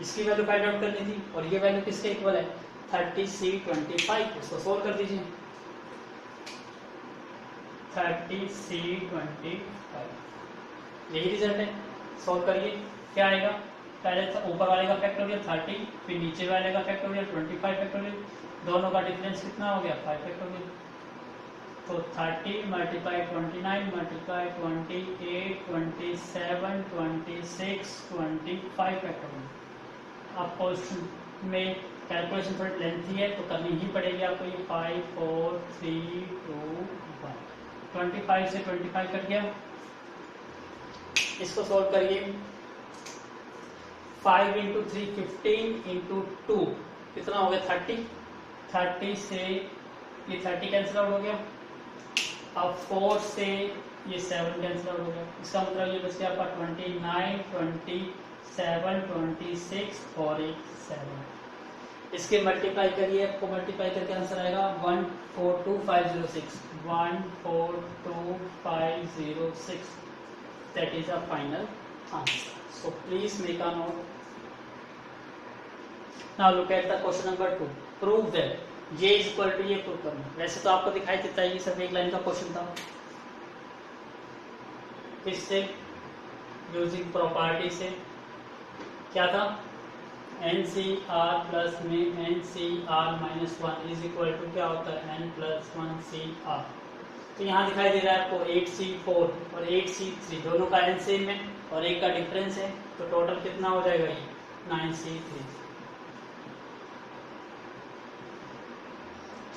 इसकी वैल्यू फाइंड आउट करनी थी और ये वैल्यू किसके इक्वल है 30C25, इसको सोल्व कर दीजिए 30C25, यही रिजल्ट है। सोल्व करिए क्या आएगा, पहले तो ऊपर वाले का फैक्टोरियल 30 फिर नीचे वाले का फैक्टोरियल 25 फैक्टोरियल, दोनों का डिफरेंस कितना हो गया 5 फैक्टोरियल। तो 30 मल्टीप्लाई 29 मल्टीप्लाई 28 27 26 25 फैक्टोरियल। आप क्वेश्चन में कैलकुलेशन थोड़ी लेंथी है तो करनी ही पड़ेगी आपको, ये 5 4 3 2 1, 25 से 25 कट गया। इसको सोल्व करिए 5 इंटू 3 15 इंटू 2 कितना हो गया 30, 30 से ये 30 कैंसिल आउट हो गया, अब 4 से ये 7 कैंसिल आउट हो गया, इसका मतलब ये बच गया आपका 29 27 26 और 7। इसके मल्टीप्लाई करिए, आपको मल्टीप्लाई करके आंसर आएगा 142506, 142506, that is a final answer. So please make a note. Now look at the question number 2, prove that J is equal to, ये प्रूव करना। वैसे तो आपको दिखाई देता है ये सब एक लाइन का क्वेश्चन था, इससे यूजिंग प्रॉपर्टी से क्या था NCR प्लस में NCR minus 1 is equal to क्या होता है n प्लस 1CR। तो यहाँ दिखाई दे रहा है आपको 8C4 और 8C3 दोनों का n सेम है और एक का डिफरेंस है, तो टोटल कितना हो जाएगा ये 9C3।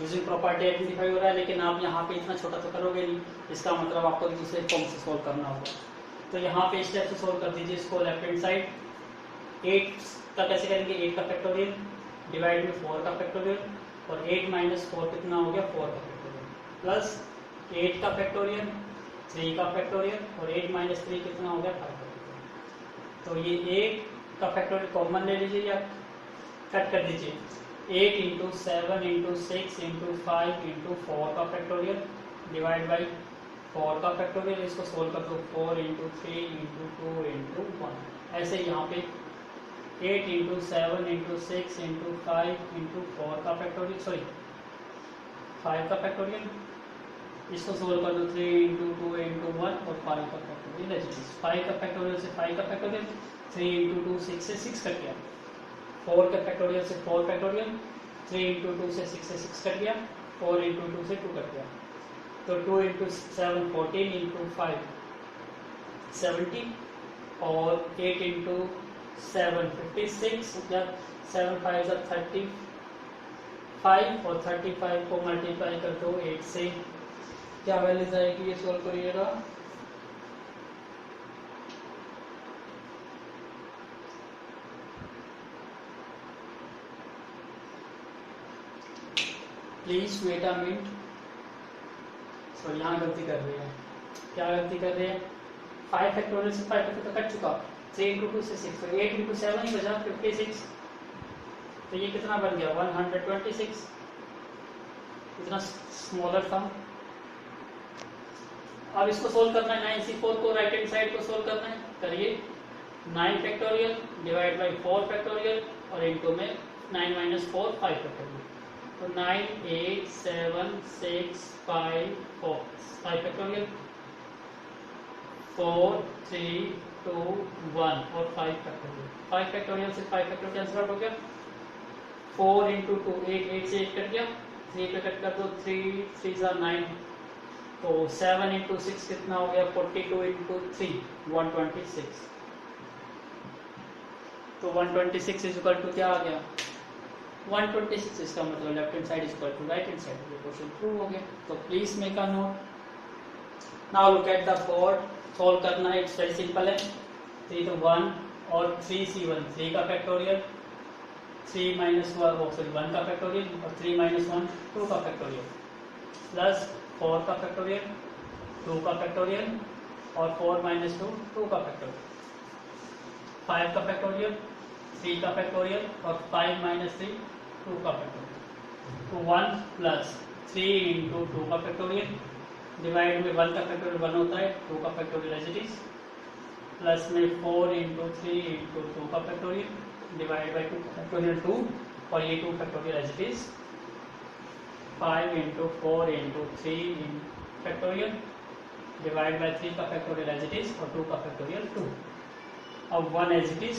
यूजिंग प्रॉपर्टी आइडेंटिफाई हो रहा है, लेकिन आप यहाँ पे इतना छोटा तो करोगे नहीं, इसका मतलब आपको दूसरे फॉर्म से सोल्व करना होगा। तो यहाँ पे स्टेप से सोल्व कर दीजिए इसको लेफ्ट हैंड साइड। 8 का कैसे करेंगे, 8 का फैक्टोरियल डिवाइड में 4 का फैक्टोरियल और 8 माइनस 4 कितना हो गया 4 का फैक्टोरियल, प्लस 8 का फैक्टोरियल 3 का फैक्टोरियल और 8 माइनस 3 कितना हो गया 5 का फैक्टोरियल। तो ये 8 का फैक्टोरियल कॉमन ले लीजिए या कट कर दीजिए, 8 इंटू 7 इंटू 6 इंटू 5 इंटू 4 का फैक्टोरियल डिवाइड बाई 4 का फैक्टोरियल, इसको सोल्व कर दो 4 इंटू 3 इंटू 2 इंटू 1। ऐसे यहाँ पे 8 इंटू 7 इंटू 6 इंटू 5 इंटू 4 का फैक्टोरियल, सॉरी 5 का फैक्टोरियल। इसको सोल्व कर दो 3 इंटू 2 इंटू 1 और 5 का फैक्टोरियल एज इट इज। 5 का फैक्टोरियल से 5 का फैक्टोरियल, 3 इंटू 2 6 से 6 कट गया। 4 का फैक्टोरियल से 4 फैक्टोरियल, 3 इंटू 2 से 6 कट गया। 4 इंटू 2 से 2 कट गया। तो 2 इंटू 7 14 इंटू 5 70 और 8 इंटू 7 56 या 7 5 35 और 35 को मल्टीप्लाई कर दो 8 से, क्या वैल्यूज आएगी ये सोल्व करिएगा। Please wait a minute. Sorry यहाँ गलती कर रही है। क्या गलती कर रहे हैं? 5 फैक्टोरियल से 5 तो कट चुका। 3 इंटू 2 से 6, तो 8 इंटू 7 ही बचा 56। तो ये कितना बन गया 126। इतना स्मॉलर था। अब इसको सोल्व करना है 9C4 को, राइट हैंड साइड को सोल्व करना है। करिए 9 फैक्टोरियल डिवाइड बाई 4 फैक्टोरियल और इनटू में 9 माइनस 4 5 फैक्टोरियल। तो 9 8 7 6 5 4 5 फैक्टोरियल, 4 3 2 1 और 5 फैक्टोरियल। 5 फैक्टोरियल से 5 फैक्टोरियल कैंसिल आउट हो गया। 4 इंटू 2 8 से 8 कट गया। 3 पे कट कर दो, 3 3 9। तो 7 इंटू 6 कितना हो गया 42 इंटू 3 126। तो 126 इज इक्वल टू क्या आ गया 126। इसका मतलब left hand side is equal to right hand side. ये क्वेश्चन प्रूव हो गया। तो please make a note. Now look at the board. Solve करना है, इट्स वेरी सिंपल है। 3 तो 1 और 3C1 3 का फैक्टोरियल, 3 माइनस 1 का फैक्टोरियल और 3 माइनस 1 2 का फैक्टोरियल, प्लस 4 का फैक्टोरियल, 2 का फैक्टोरियल और 4 माइनस 2 2 का फैक्टोरियल, 5 का फैक्टोरियल, 3 का फैक्टोरियल और 5 माइनस 3 2 का फैक्टोरियल। तो 1 प्लस 3 इंटू 2 का फैक्टोरियल डिवाइड में 1 का फैक्टोरियल 1 होता है, 2 का factorial as it is, plus में 4 इंटू 3 इंटू 2 का फैक्टोरियल डिवाइड बाई 2 का फैक्टोरियल 2 और ये 2 factorial as it is, 5 into 4 into 3 factorial divide by 3 का फैक्टोरियल एज इट इज और 2 का फैक्टोरियल 2। अब 1 एज इट इज,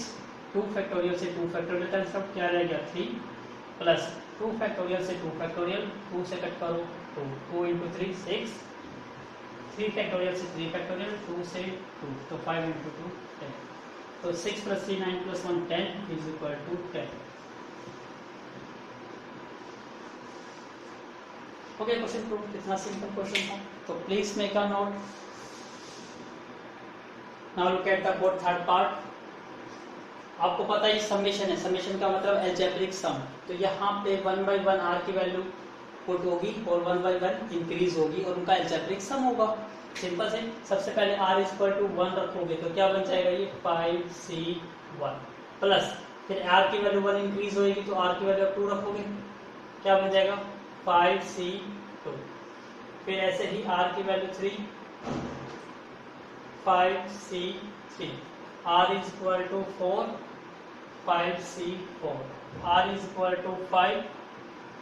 2 फैक्टोरियल से 2 फैक्टोरियल कैंसिल आउट, क्या रह गया 3 प्लस 2 फैक्टोरियल से 2 फैक्टोरियल, 2 से कट करो तो 2 इंटू 3 6, 3 फैक्टोरियल से 3 फैक्टोरियल, 2 से 2 तो 5 इंटू 2 10। तो 6 plus 3 9 plus 1 10 is equal to 10। Okay, question prove. कितना सिंपल क्वेश्चन था। तो please make a note. Now look at the board third part. आपको पता है समेशन है, समेशन का मतलब अलजेब्रिक सम। तो यहाँ पे 1 बाई 1 आर की वैल्यू पुट होगी और 1 बाई 1 इंक्रीज होगी और उनका अलजेब्रिक सम होगा। सिंपल से सबसे पहले आर इज इक्वल टू 1 रखोगे तो क्या बन जाएगा ये 5C1 प्लस फिर आर की वैल्यू 1 इंक्रीज होगी तो आर की वैल्यू 2 रखोगे, क्या बन जाएगा 5C2। फिर ऐसे ही आर की value 3 5C3, R is equal to 4 5C4, R is equal to 5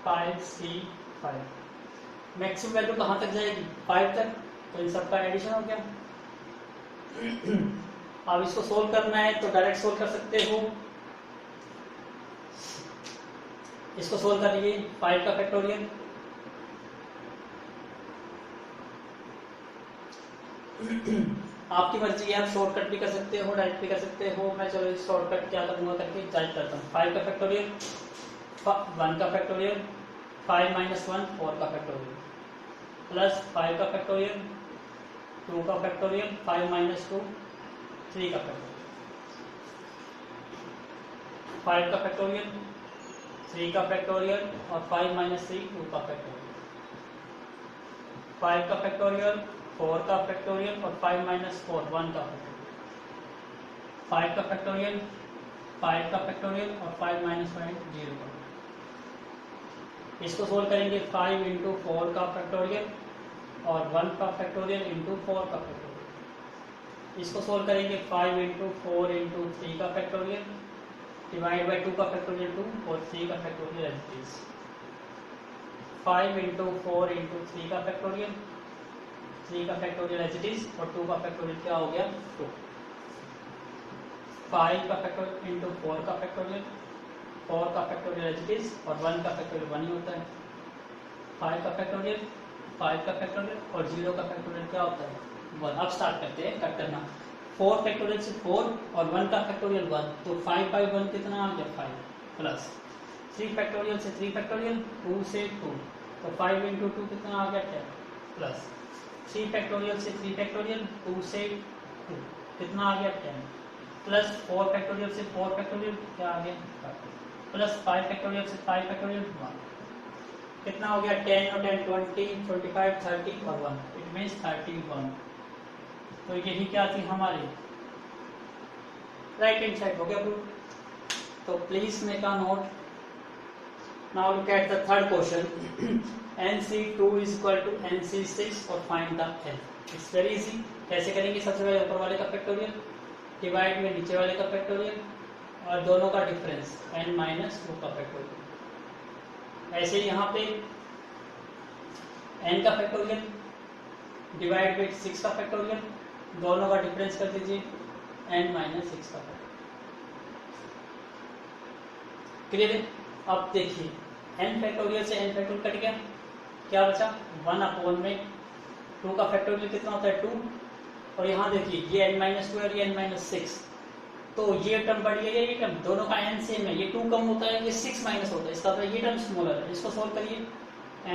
5C5। Maximum value कहाँ तक जाएगी 5 तक। तो इन सबका एडिशन हो गया। अब इसको सोल्व करना है तो डायरेक्ट सोल्व कर सकते हो। इसको सोल्व करिए 5 का फैक्टोरियल, आपकी मर्जी है, आप शॉर्टकट भी कर सकते हो डायरेक्ट भी कर सकते हो। मैं चलो शॉर्टकट क्या करूंगा करके जांच करता हूँ। 5 का फैक्टोरियल, 1 का फैक्टोरियल, 5 माइनस 1 4 का फैक्टोरियल, प्लस 5 का फैक्टोरियल, 2 का फैक्टोरियल, 5 माइनस 2 3 का फैक्टोरियल, 5 का फैक्टोरियल, 3 का फैक्टोरियल और 5 माइनस 3 2 का फैक्टोरियल, 5 का फैक्टोरियल, 4 का फैक्टोरियल और 5 माइनस 4 1 का फैक्टोरियल, 5 का फैक्टोरियल, 5 का फैक्टोरियल और 5 माइनस 5 0 का। इसको सोल्व करेंगे 5 इंटू 4 का फैक्टोरियल और 1 का फैक्टोरियल इंटू 4 का फैक्टोरियल। इसको सोल्व करेंगे 5 इंटू 4 इंटू 3 का फैक्टोरियल डिवाइड बाई 2 का फैक्टोरियल 2 और 3 का factorial as it is. 5 into 4 into 3 का फैक्टोरियल, 3 का फैक्टोरियल एज इट इज और 2 का फैक्टोरियल क्या हो गया 2। 5 का फैक्टोरियल इंटू 4 का फैक्टोरियल, 4 का फैक्टोरियल एज इट इज और 1 का फैक्टोरियल 1 ही होता है। 5 का फैक्टोरियल, 5 का फैक्टोरियल और 0 का फैक्टोरियल क्या होता है 1। अब स्टार्ट करते हैं कट करना। 4 फैक्टोरियल से 4 और 1 का फैक्टोरियल 1, तो 5 बाई 1 कितना आ गया 5 प्लस 3 फैक्टोरियल से 3 फैक्टोरियल 2 से 2, तो 5 इंटू 2 कितना आ गया 10 प्लस 3 फैक्टोरियल से 3 फैक्टोरियल 2 से 2 कितना आ गया 10 प्लस 4 फैक्टोरियल से 4 फैक्टोरियल क्या आ गया प्लस 5 फैक्टोरियल से 5 फैक्टोरियल 1 कितना हो गया 10 और 10 20 25 30 और 1 इट मीन्स 31। तो यही क्या थी हमारी राइट हैंड साइड हो गया प्रूफ। तो please make a note. Now look at the third question. NC2 is equal to NC6 और find the L। It's very easy. कैसे करेंगे? सबसे पहले ऊपर वाले का फैक्टोरियल डिवाइड में नीचे वाले का फैक्टोरियल और दोनों का डिफरेंस n-2 का फैक्टोरियल। ऐसे यहाँ पे n का फैक्टोरियल डिवाइड बाई 6 का फैक्टोरियल, दोनों का डिफरेंस कर दीजिए n-6 का फैक्टोरियल। क्लियर है? अब देखिए n फैक्टोरियल से n फैक्टोरियल कट गया, क्या बचा 1 अपॉन में 2 का फैक्टोरियल कितना होता है 2 और यहाँ देखिए ये n-2 और ये n-6, तो ये टर्म बढ़ गया, ये टर्म दोनों का n सेम है, ये 2 कम होता है, ये 6 माइनस होता है, इसका मतलब ये टर्म स्मॉलर है। इसको सोल्व करिए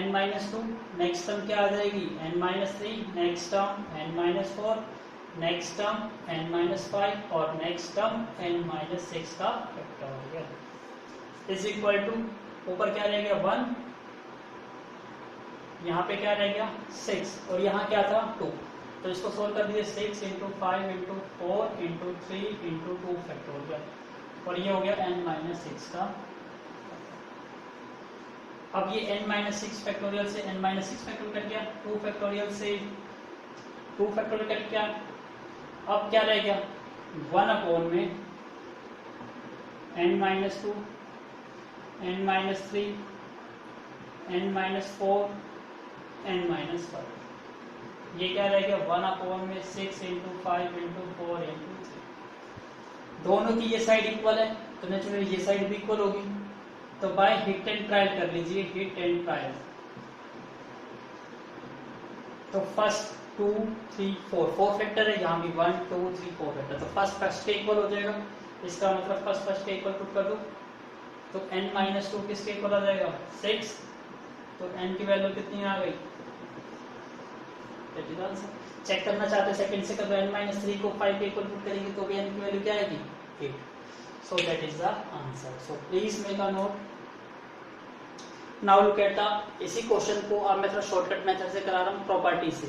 n-2, नेक्स्ट टर्म क्या आ जाएगी n-3, next term n-4, next term n-5 और नेक्स्ट टर्म n-6 का फैक्टोरियल इज इक्वल टू ऊपर क्या रह गया 1, यहाँ पे क्या रह गया 6 और यहाँ क्या था 2, तो इसको सोल्व कर दीजिए 6 into 5 into 4 into 3 into 2 factorial और ये हो गया n-6 का। अब ये n-6 फैक्टोरियल से n-6 फैक्टोरियल कट गया, 2 फैक्टोरियल से 2 फैक्टोरियल कट गया, अब क्या रह गया 1 अपॉन में n-2 n-3 n-4 n-5, ये क्या रह गया 1 अपॉन में 6 इंटू 5 इंटू 4 इंटू 3। दोनों की ये साइड इक्वल है तो नेचुरली ये साइड भी इक्वल होगी, तो बाय हिट एंड ट्रायल कर लीजिए, हिट एंड ट्रायल। तो फर्स्ट 2 3 4 फैक्टर है, यहाँ भी 1 2 3 4 फैक्टर, तो फर्स्ट के इक्वल हो जाएगा, इसका मतलब फर्स्ट के इक्वल पुट कर दो, तो n-2 किसके इक्वल आ जाएगा 6, तो n की वैल्यू कितनी आ गई, चेक करना चाहते हैं सेकंड से, कब n-3 को 5 के इक्वल पुट करेंगे तो भी n की वैल्यू क्या आएगी 8। So that is the answer. So please make a note. Now look at the इसी क्वेश्चन को अब मैं थोड़ा शॉर्टकट मेथड से करा रहा हूँ प्रॉपर्टी से।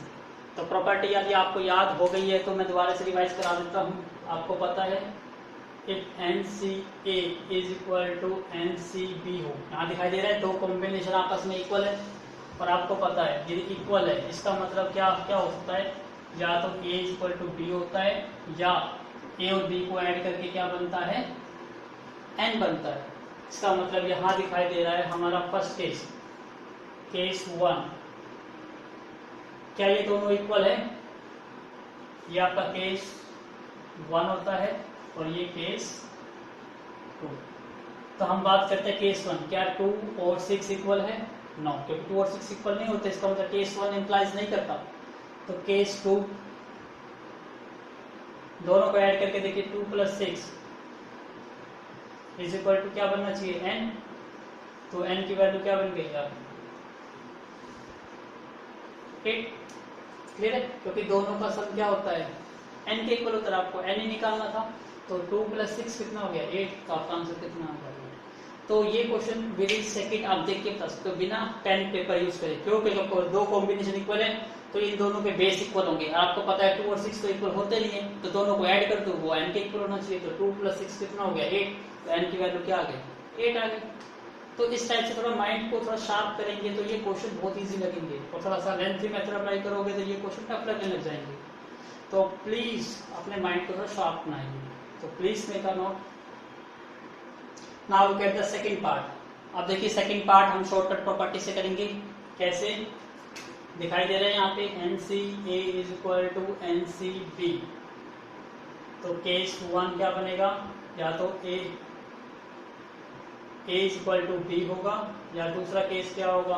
तो प्रॉपर्टी यदि आपको याद हो गई है तो मैं दोबारा से रिवाइज करा देता हूँ। आपको पता है if NCA is equal to NCB हो, यहाँ दिखाई दे रहा है दो कॉम्बिनेशन आपस में इक्वल है और आपको पता है यदि इक्वल है इसका मतलब क्या क्या हो सकता है, या तो A is equal to B होता है या A और B को ऐड करके क्या बनता है N बनता है। इसका मतलब यहाँ दिखाई दे रहा है हमारा फर्स्ट केस 1, क्या ये दोनों इक्वल है, ये आपका केस 1 होता है और ये केस 2। तो हम बात करते हैं केस 1, क्या 2 और 6 इक्वल है, नो, क्योंकि 2 और 6 इक्वल नहीं होते, इसका मतलब केस 1 इंप्लाइज नहीं करता। तो केस 2 दोनों को ऐड करके देखिए 2 + 6 इज इक्वल टू क्या बनना चाहिए n, तो n की वैल्यू क्या बन गई आप 8। क्लियर है? क्योंकि दोनों का सम क्या होता है n के इक्वल होता है, आपको n ही निकालना था, तो 2 + 6 कितना हो गया 8, तो आपका आंसर कितना आ गया। तो ये क्वेश्चन विद इन सेकंड आप देख के बता सकते हो बिना पेन पेपर यूज करे, क्योंकि दो कॉम्बिनेशन इक्वल है तो इन दोनों के बेस इक्वल होंगे। आपको पता है 2 और 6 तो इक्वल होते नहीं है, तो दोनों को ऐड कर दो, वो n के इक्वल होना चाहिए, तो 2 + 6 कितना हो गया 8, तो n की वैल्यू क्या आ गई 8 आ गई। तो इस टाइप से थोड़ा माइंड को थोड़ा शार्प करेंगे तो ये क्वेश्चन बहुत इजी लगेंगे, और थोड़ा सा लेंथी मेथड अप्लाई करोगे तो ये क्वेश्चन टफ लगने लग जाएंगे। तो प्लीज अपने माइंड को थोड़ा शार्प बनाइए। तो please make a note. Now look at the second part. अब देखिए सेकंड पार्ट हम शॉर्टकट प्रॉपर्टी से करेंगे। कैसे दिखाई दे रहे हैं यहाँ पे NCA is equal to NCB। तो केस 1 क्या बनेगा, या तो A is equal to B होगा, या दूसरा केस क्या होगा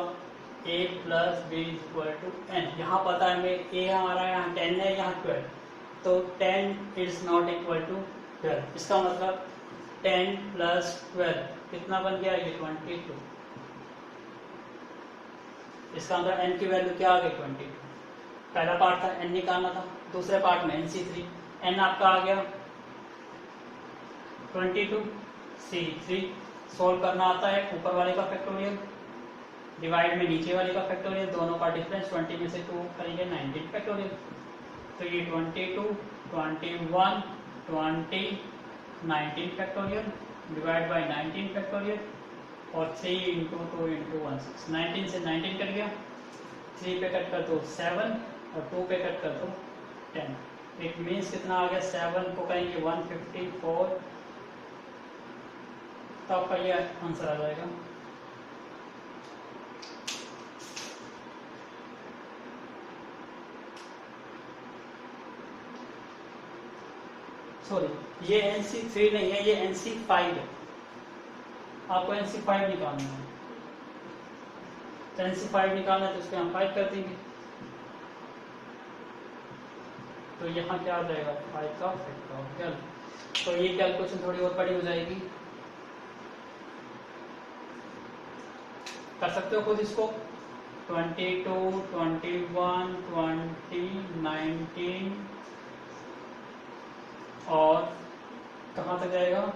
A plus B is equal to N। यहाँ पता है मैं A हमारा यहाँ 10 है, यहाँ 12, तो 10 इज नॉट इक्वल टू 12। इसका मतलब 10 प्लस 12 कितना बन गया, ये 22। इसका मतलब n की वैल्यू क्या आ गई 22। पहला पार्ट था n निकालना था, दूसरे पार्ट में NC3, n आपका आ गया 22, C3 सोल्व करना आता है, ऊपर वाले का फैक्टोरियल डिवाइड में नीचे वाले का फैक्टोरियल, दोनों का डिफरेंस 20 में से 2 करेंगे 19 फैक्टोरियल। तो ये 22, 21, 20, 19 फैक्टोरियल डिवाइड बाय 19 फैक्टोरियल, और 3 इंटू 2 इंटू 1 6। 19 से 19 कट गया, 3 पे कट कर दो 7 और 2 पे कट कर दो 10। इट मीन्स कितना आ गया, 7 को करेंगे 154, तो आपका ये आंसर आ जाएगा। सॉरी, ये NC3 नहीं है, ये NC5 है। आपको NC5 निकालना है, तो NC5 निकालना है तो उसको हम 5 कर देंगे, तो यहाँ क्या आ जाएगा 5 का फैक्टोरियल। तो ये कैलकुलेशन थोड़ी और बड़ी हो जाएगी, कर सकते हो खुद इसको। 22, 21, 20, 19 और कहाँ तक जाएगा,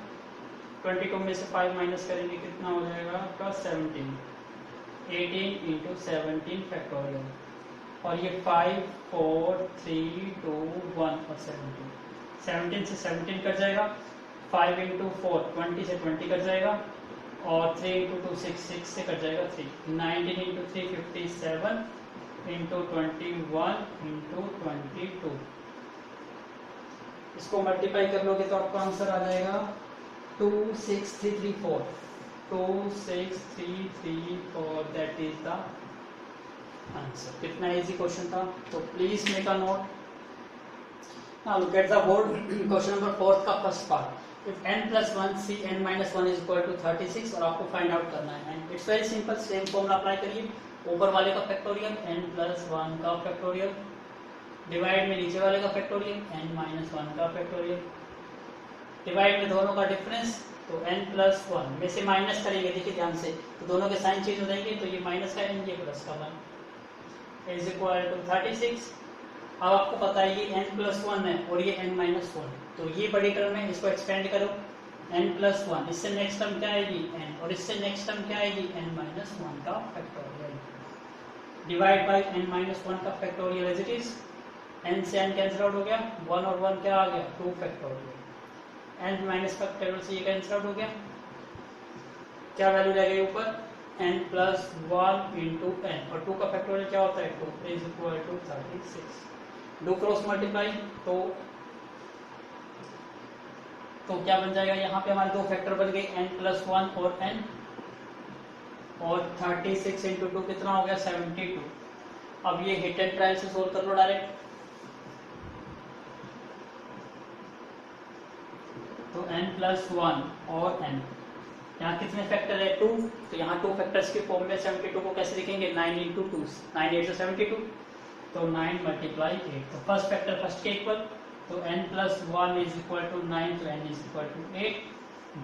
22 में से 5 माइनस करेंगे कितना हो जाएगा आपका 17, 18 इंटू 17 फैक्टोरियल, और ये 5, 4, 3, 2, 1 और 17 से 17 कट जाएगा, 5 इंटू 4 20 से 20 कट जाएगा, और 3 इंटू 2 6 से कट जाएगा 3, 19 इंटू 3 57 इंटू 21 इंटू 22। इसको मल्टीप्लाई कर लोगे तो आपका आंसर आ जाएगा 26334, 26334, दैट इज द आंसर। कितना इजी क्वेश्चन था, तो please make a note. Now look at the board, question number 4 का first part. If n plus 1 c n minus 1 is equal to 36, और आपको फाइंड आउट करना है, and it's very simple, same formula apply करिए। ऊपर वाले का फैक्टोरियल n plus 1 का फैक्टोरियल डिवाइड में नीचे वाले का फैक्टोरियल n minus 1 का फैक्टोरियल, डिवाइड में दोनों का डिफरेंस, तो n plus 1 में से माइनस करेंगे, देखिए ध्यान से, तो दोनों के साइन चेंज हो जाएंगे, तो ये माइनस का n, ये प्लस का 1 इज इक्वल टू 36। अब आपको पता है ये n plus 1 है और ये n minus 1, तो ये बड़ी टर्म है, इसको एक्सपेंड करो, n plus 1, इससे नेक्स्ट टर्म क्या आएगी n, और इससे नेक्स्ट टर्म क्या आएगी n minus 1 का factorial, divide by n minus 1 का factorial as it is. n से n कैंसिल आउट हो गया, 1 और 1 क्या आ गया 2 फैक्टोरियल, n माइनस फैक्टोरियल से ये कैंसिल आउट हो गया, क्या वैल्यू रह गई ऊपर n plus 1 इंटू n, और 2 का फैक्टोरियल क्या होता है 2 is equal to 36। Do cross multiply, तो क्या बन जाएगा, यहाँ पे हमारे दो फैक्टर बन गए n plus 1 और n, और 36 इंटू 2 कितना हो गया 72। अब ये हिट एंड ट्रायल से सोल्व कर लो डायरेक्ट, तो n plus 1 और n, यहाँ कितने फैक्टर है 2, तो यहाँ 2 फैक्टर्स के फॉर्म में 72 को कैसे लिखेंगे 9 इंटू 2, 9 8 से 72, तो 9 मल्टीप्लाई 8, तो फर्स्ट फैक्टर फर्स्ट के इक्वल, तो n plus 1 is equal to 9, तो n is equal to 8।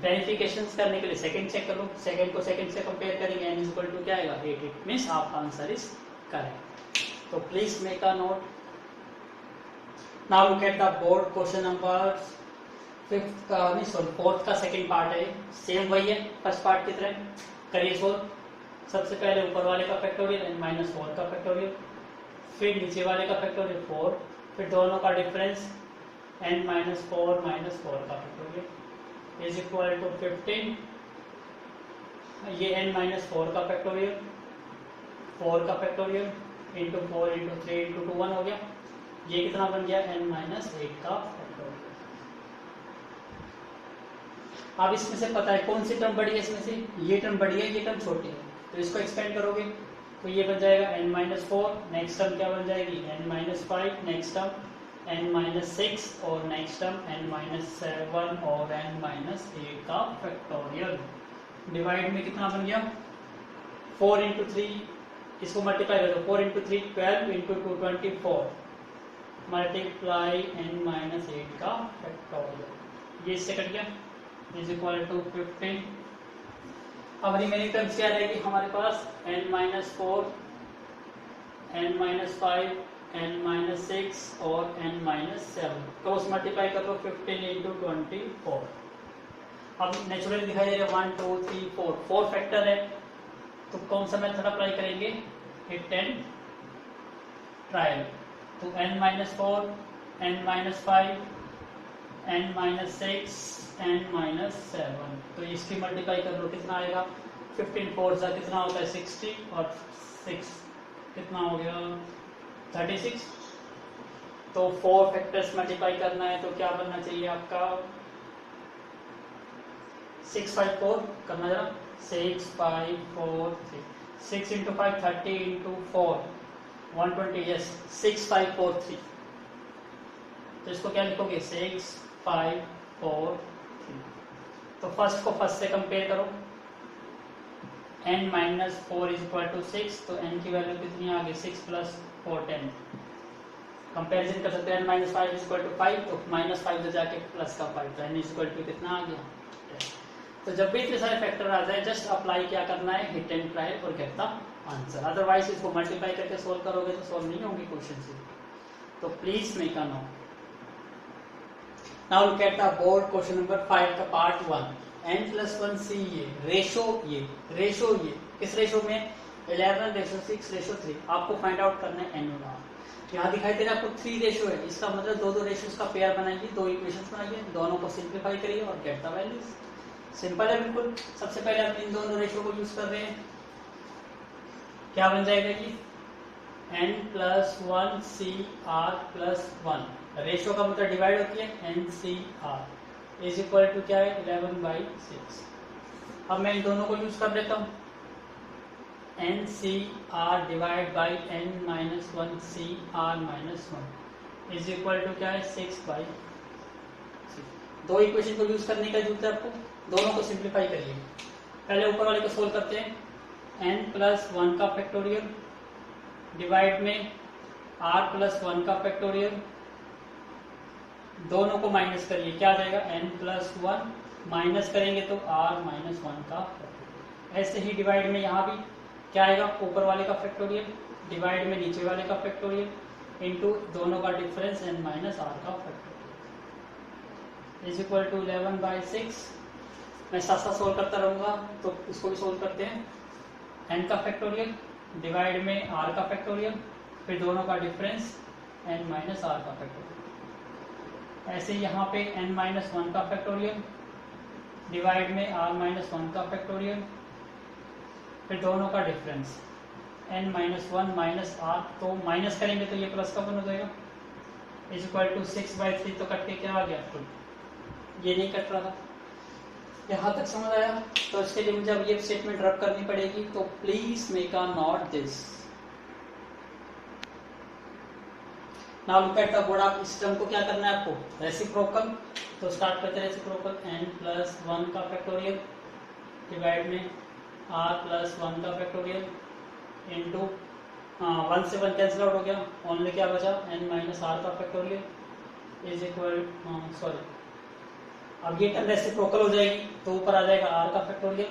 Verification करने के लिए सेकंड चेक कर लो, सेकंड को सेकंड से कंपेयर करेंगे, n इज इक्वल टू क्या आएगा 8, इट मींस आपका आंसर इज करेक्ट। तो please make a note. Now look at the board, question number 4th का सेकंड पार्ट है, सेम वही है फर्स्ट पार्ट की तरह, करिए सोल्व। सबसे पहले ऊपर वाले का फैक्टोरियल n minus 4 का फैक्टोरियल, फिर नीचे वाले का फैक्टोरियल 4, फिर दोनों का डिफरेंस n minus 4 का फैक्टोरियल इज इक्वल टू 15, ये n minus 4 का फैक्टोरियल, 4 का फैक्टोरियल इंटू 4 इंटू 3 इंटू 2 1 हो गया, ये कितना बन गया n minus 8 का फैक्टोरियल। अब इसमें से पता है कौन सी टर्म बड़ी है, इसमें से ये टर्म बड़ी है, ये टर्म छोटी है, तो इसको एक्सपेंड करोगे तो ये बन जाएगा n-4, नेक्स्ट टर्म क्या बन जाएगी n-5, नेक्स्ट टर्म n-6 और नेक्स्ट टर्म n-7 और n-8 का फैक्टोरियल। डिवाइड में कितना बन गया 4 इंटू 3, इसको मल्टीप्लाई कर दो 4 इंटू 3 12 इंटू 2 24 मल्टीप्लाई n-8 का फैक्टोरियल, ये इससे कट गया इज इक्वल टू 15। अब रिमेनिंग टर्म्स क्या रहेगी हमारे पास n-4, n-5, n-6 और n-7, क्रॉस मल्टीप्लाई कर लो 15 इंटू 24। अब नेचुरली दिखाई दे रहा है 1 2 3 4, 4 फैक्टर है, तो कौन सा मेथड अप्लाई करेंगे हिट एंड ट्रायल। तो n-4, n-5, n-6, n-7, तो इसकी मल्टीप्लाई कर लो कितना आएगा 15 4 सा कितना होता है 60 और 6 कितना हो गया 36। तो 4 फैक्टर्स मल्टीप्लाई करना है तो क्या बनना चाहिए आपका 6 5 4 करना जरा 6 5 4 3, 6 इंटू 5 30 इंटू 4 120, यस 6 5 4 3। तो इसको क्या लिखोगे 6 5 4 3। तो फर्स्ट को फर्स्ट से कंपेयर करो, n-4 इज इक्वल टू 6, तो n की वैल्यू कितनी आ गई 6 प्लस 4 10। कंपेरिजन कर सकते हैं n-5 इज इक्वल टू 5, तो -5 से जाके प्लस का 5, तो n इज इक्वल टू कितना आ गया 10। तो जब भी इतने सारे फैक्टर आ जाए जस्ट अप्लाई क्या करना है हिट एंड ट्राई और गेट द आंसर, अदरवाइज इसको मल्टीप्लाई करके सोल्व करोगे तो सोल्व नहीं होंगे क्वेश्चन। तो please make a note. Now look at the board question number 5 का part 1, n+1 c ये रेशो ये किस रेशो में 11:6:3, आपको फाइंड आउट करना है n और r। यहाँ दिखाई दे रहा है आपको 3 रेशो है, इसका मतलब दो रेशोस का पेयर बनाइए, दो इक्वेशंस बनाइए, दोनों को सिंप्लीफाई करिए और गेट द वैल्यूज। सिंपल है बिल्कुल। सबसे पहले हम इन दोनों रेशो को यूज कर रहे हैं, क्या बन जाएगा ये n+1 cr+1, रेशियो का मतलब डिवाइड होती है NCR इज इक्वल टू क्या है 11/6। अब मैं इन दोनों को यूज कर लेता हूँ, NCR divide by n-1 CR-1 is equal to क्या है 6/6। दो इक्वेशन को यूज करने का जरूरत है आपको, दोनों को सिंप्लीफाई करिए। पहले ऊपर वाले को सोल्व करते हैं, n+1 का फैक्टोरियल डिवाइड में r+1 का फैक्टोरियल, दोनों को माइनस करिए, क्या आ जाएगा n+1 माइनस करेंगे तो r-1 का फैक्टोरियल। ऐसे ही डिवाइड में यहाँ भी क्या आएगा ऊपर वाले का फैक्टोरियल डिवाइड में नीचे वाले का फैक्टोरियल इनटू दोनों का डिफरेंस n-r का फैक्टोरियल इज इक्वल टू 11/6। मैं साथ साथ सोल्व करता रहूंगा, तो इसको भी सोल्व करते हैं। n का फैक्टोरियल डिवाइड में r का फैक्टोरियल, फिर दोनों का डिफरेंस n-r का फैक्टोरियल। ऐसे यहाँ पे n-1 का फैक्टोरियल डिवाइड में r-1 का फैक्टोरियल, फिर दोनों का डिफरेंस n-1 माइनस r, तो माइनस करेंगे तो ये प्लस का बन हो जाएगा इज इक्वल टू 6/3। तो कट के क्या आ गया 2, ये नहीं कट रहा था। यहाँ तक समझ आया? तो इसके लिए मुझे अब ये स्टेटमेंट रब करनी पड़ेगी, तो please make a note this. Now look at the board. आप इस टर्म को क्या करना है आपको रेसिप्रोकल, तो स्टार्ट करते हैं रेसिप्रोकल। n+1 का फैक्टोरियल डिवाइड में r+1 का फैक्टोरियल इनटू 1 से 1 कैंसिल आउट हो गया, ओनली क्या बचा n-r का फैक्टोरियल इज इक्वल अब ये टर्म रेसिप्रोकल हो जाएगी तो ऊपर आ जाएगा r का फैक्टोरियल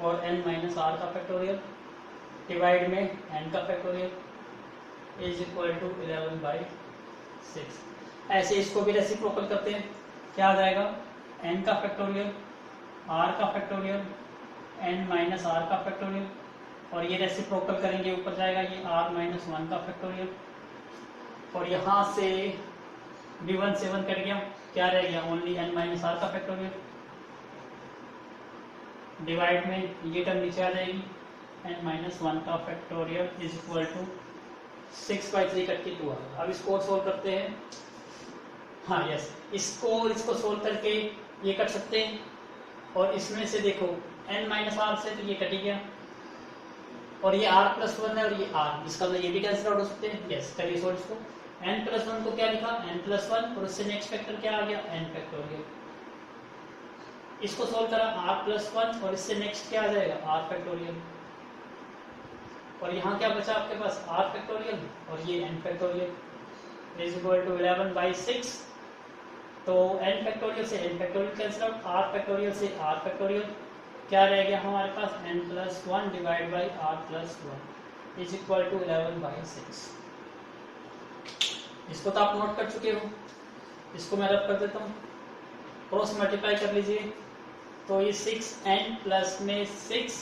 और n-r का फैक्टोरियल डिवाइड में n का फैक्टोरियल इज इक्वल टू 11/6। ऐसे इसको भी रेसिप्रोकल करते हैं, क्या आ जाएगा n का फैक्टोरियल r का फैक्टोरियल n-r का फैक्टोरियल, और ये रेसिप्रोकल करेंगे ऊपर जाएगा ये r-1 का फैक्टोरियल, और यहाँ से v1 से 1 कट गया, क्या रह गया ओनली n-r का फैक्टोरियल डिवाइड में ये टर्म नीचे आ जाएगी n-1 का factorial is equal to 6/3 cut के 2 आ गया। अब इसको सोल्व करते हैं। हाँ यस, इसको सोल्व करके ये कर सकते हैं और इसमें से देखो n माइनस आर से तो ये कट ही गया, और ये r प्लस 1 है और ये r, इसका मतलब ये भी कैंसिल आउट हो सकते हैं। यस, करिए सॉल्व इसको। n प्लस 1 को क्या लिखा, n प्लस 1, और उससे नेक्स्ट फैक्टर क्या आ गया, n फैक्टोरियल। इसको सोल्व करा r प्लस 1, और इससे नेक्स्ट क्या आ जाएगा, r फैक्टोरियल। और यहाँ क्या बचा आपके पास, r फैक्टोरियल और ये n factorial is equal to 11/6। तो n फैक्टोरियल से n factorial cancel out, r factorial से r फैक्टोरियल, क्या रह गया हमारे पास, n plus 1 divide by r plus 1 is equal to 11/6। इसको तो आप नोट कर चुके हो, इसको मैं रब कर देता हूँ, क्रॉस मल्टीप्लाई कर लीजिए। तो ये 6n प्लस में 6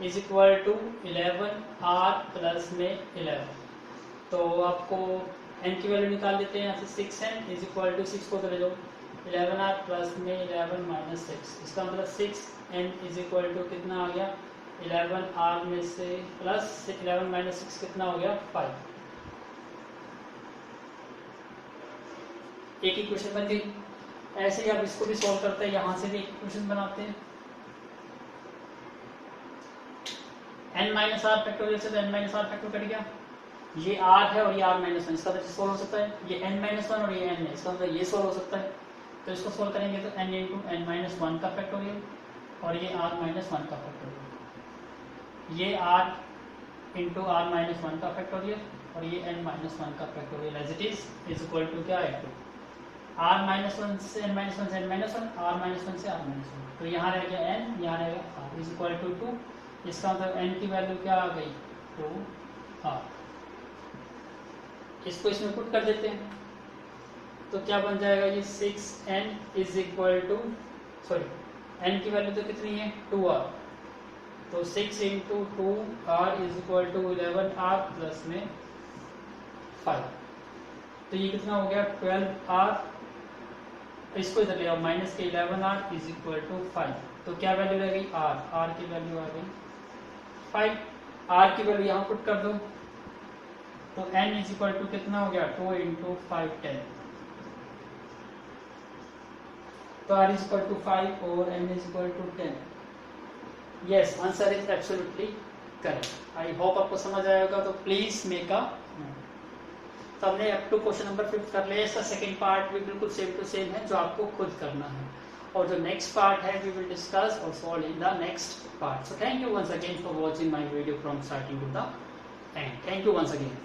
is equal to 11r plus में 11। तो आपको n की वैल्यू निकाल देते हैं यहाँ से, 6n इज इक्वल टू 6 को तो ले लो 11r प्लस में 11 माइनस 6, इसका मतलब 6n इज इक्वल टू कितना आ गया, 11r में से प्लस 11 माइनस 6 कितना हो गया, 5। एक इक्वेशन बन गई। ऐसे ही आप इसको भी सॉल्व करते हैं, यहाँ से भी इक्वेशन बनाते हैं। n माइनस आर फैक्टोरियल से तो n minus R factor cut गया, ये r है और ये r माइनस 1, इसका मतलब सोल्व हो सकता है। ये n माइनस 1 और ये n है, इसका मतलब ये सोल्व हो सकता है। तो इसको सोल्व करेंगे तो n इंटू n माइनस 1 का फैक्टोरियल और ये r माइनस 1 का फैक्टोरियल, ये r इंटू r माइनस 1 का फैक्टोरियल और ये n माइनस 1 का factorial as it is equal to क्या है, r माइनस 1 से n माइनस 1 से n माइनस 1, r माइनस 1 से r माइनस 1। तो यहाँ रह गया n, यहाँ रहेगा r इज इक्वल टू 2। इसका मतलब n की वैल्यू क्या आ गई, 2r। इसको इसमें पुट कर देते हैं तो क्या बन जाएगा, ये 6n is equal to, sorry n की वैल्यू तो कितनी है, 2r। तो 6 into 2r is equal to 11r plus में 5। तो ये कितना हो गया, 12r। इसको इधर ले आओ, माइनस के 11r इज इक्वल टू 5। तो क्या वैल्यू रह गई, r की वैल्यू आ गई 5। r की वैल्यू यहाँ पुट कर दो तो n इज इक्वल टू कितना हो गया, 2 इंटू 5 10। तो r इज इक्वल टू 5 और n is equal to 10। Yes, answer is absolutely correct. I hope आपको समझ आएगा, तो प्लीज मेक अ। तो हमने अप टू क्वेश्चन नंबर 5 कर लिया। इसका सेकंड पार्ट भी बिल्कुल सेम टू सेम है, जो आपको खुद करना है, और जो नेक्स्ट पार्ट है वी विल डिस्कस और solve in the next part. So thank you once again for watching my video from starting to the end. Thank you once again.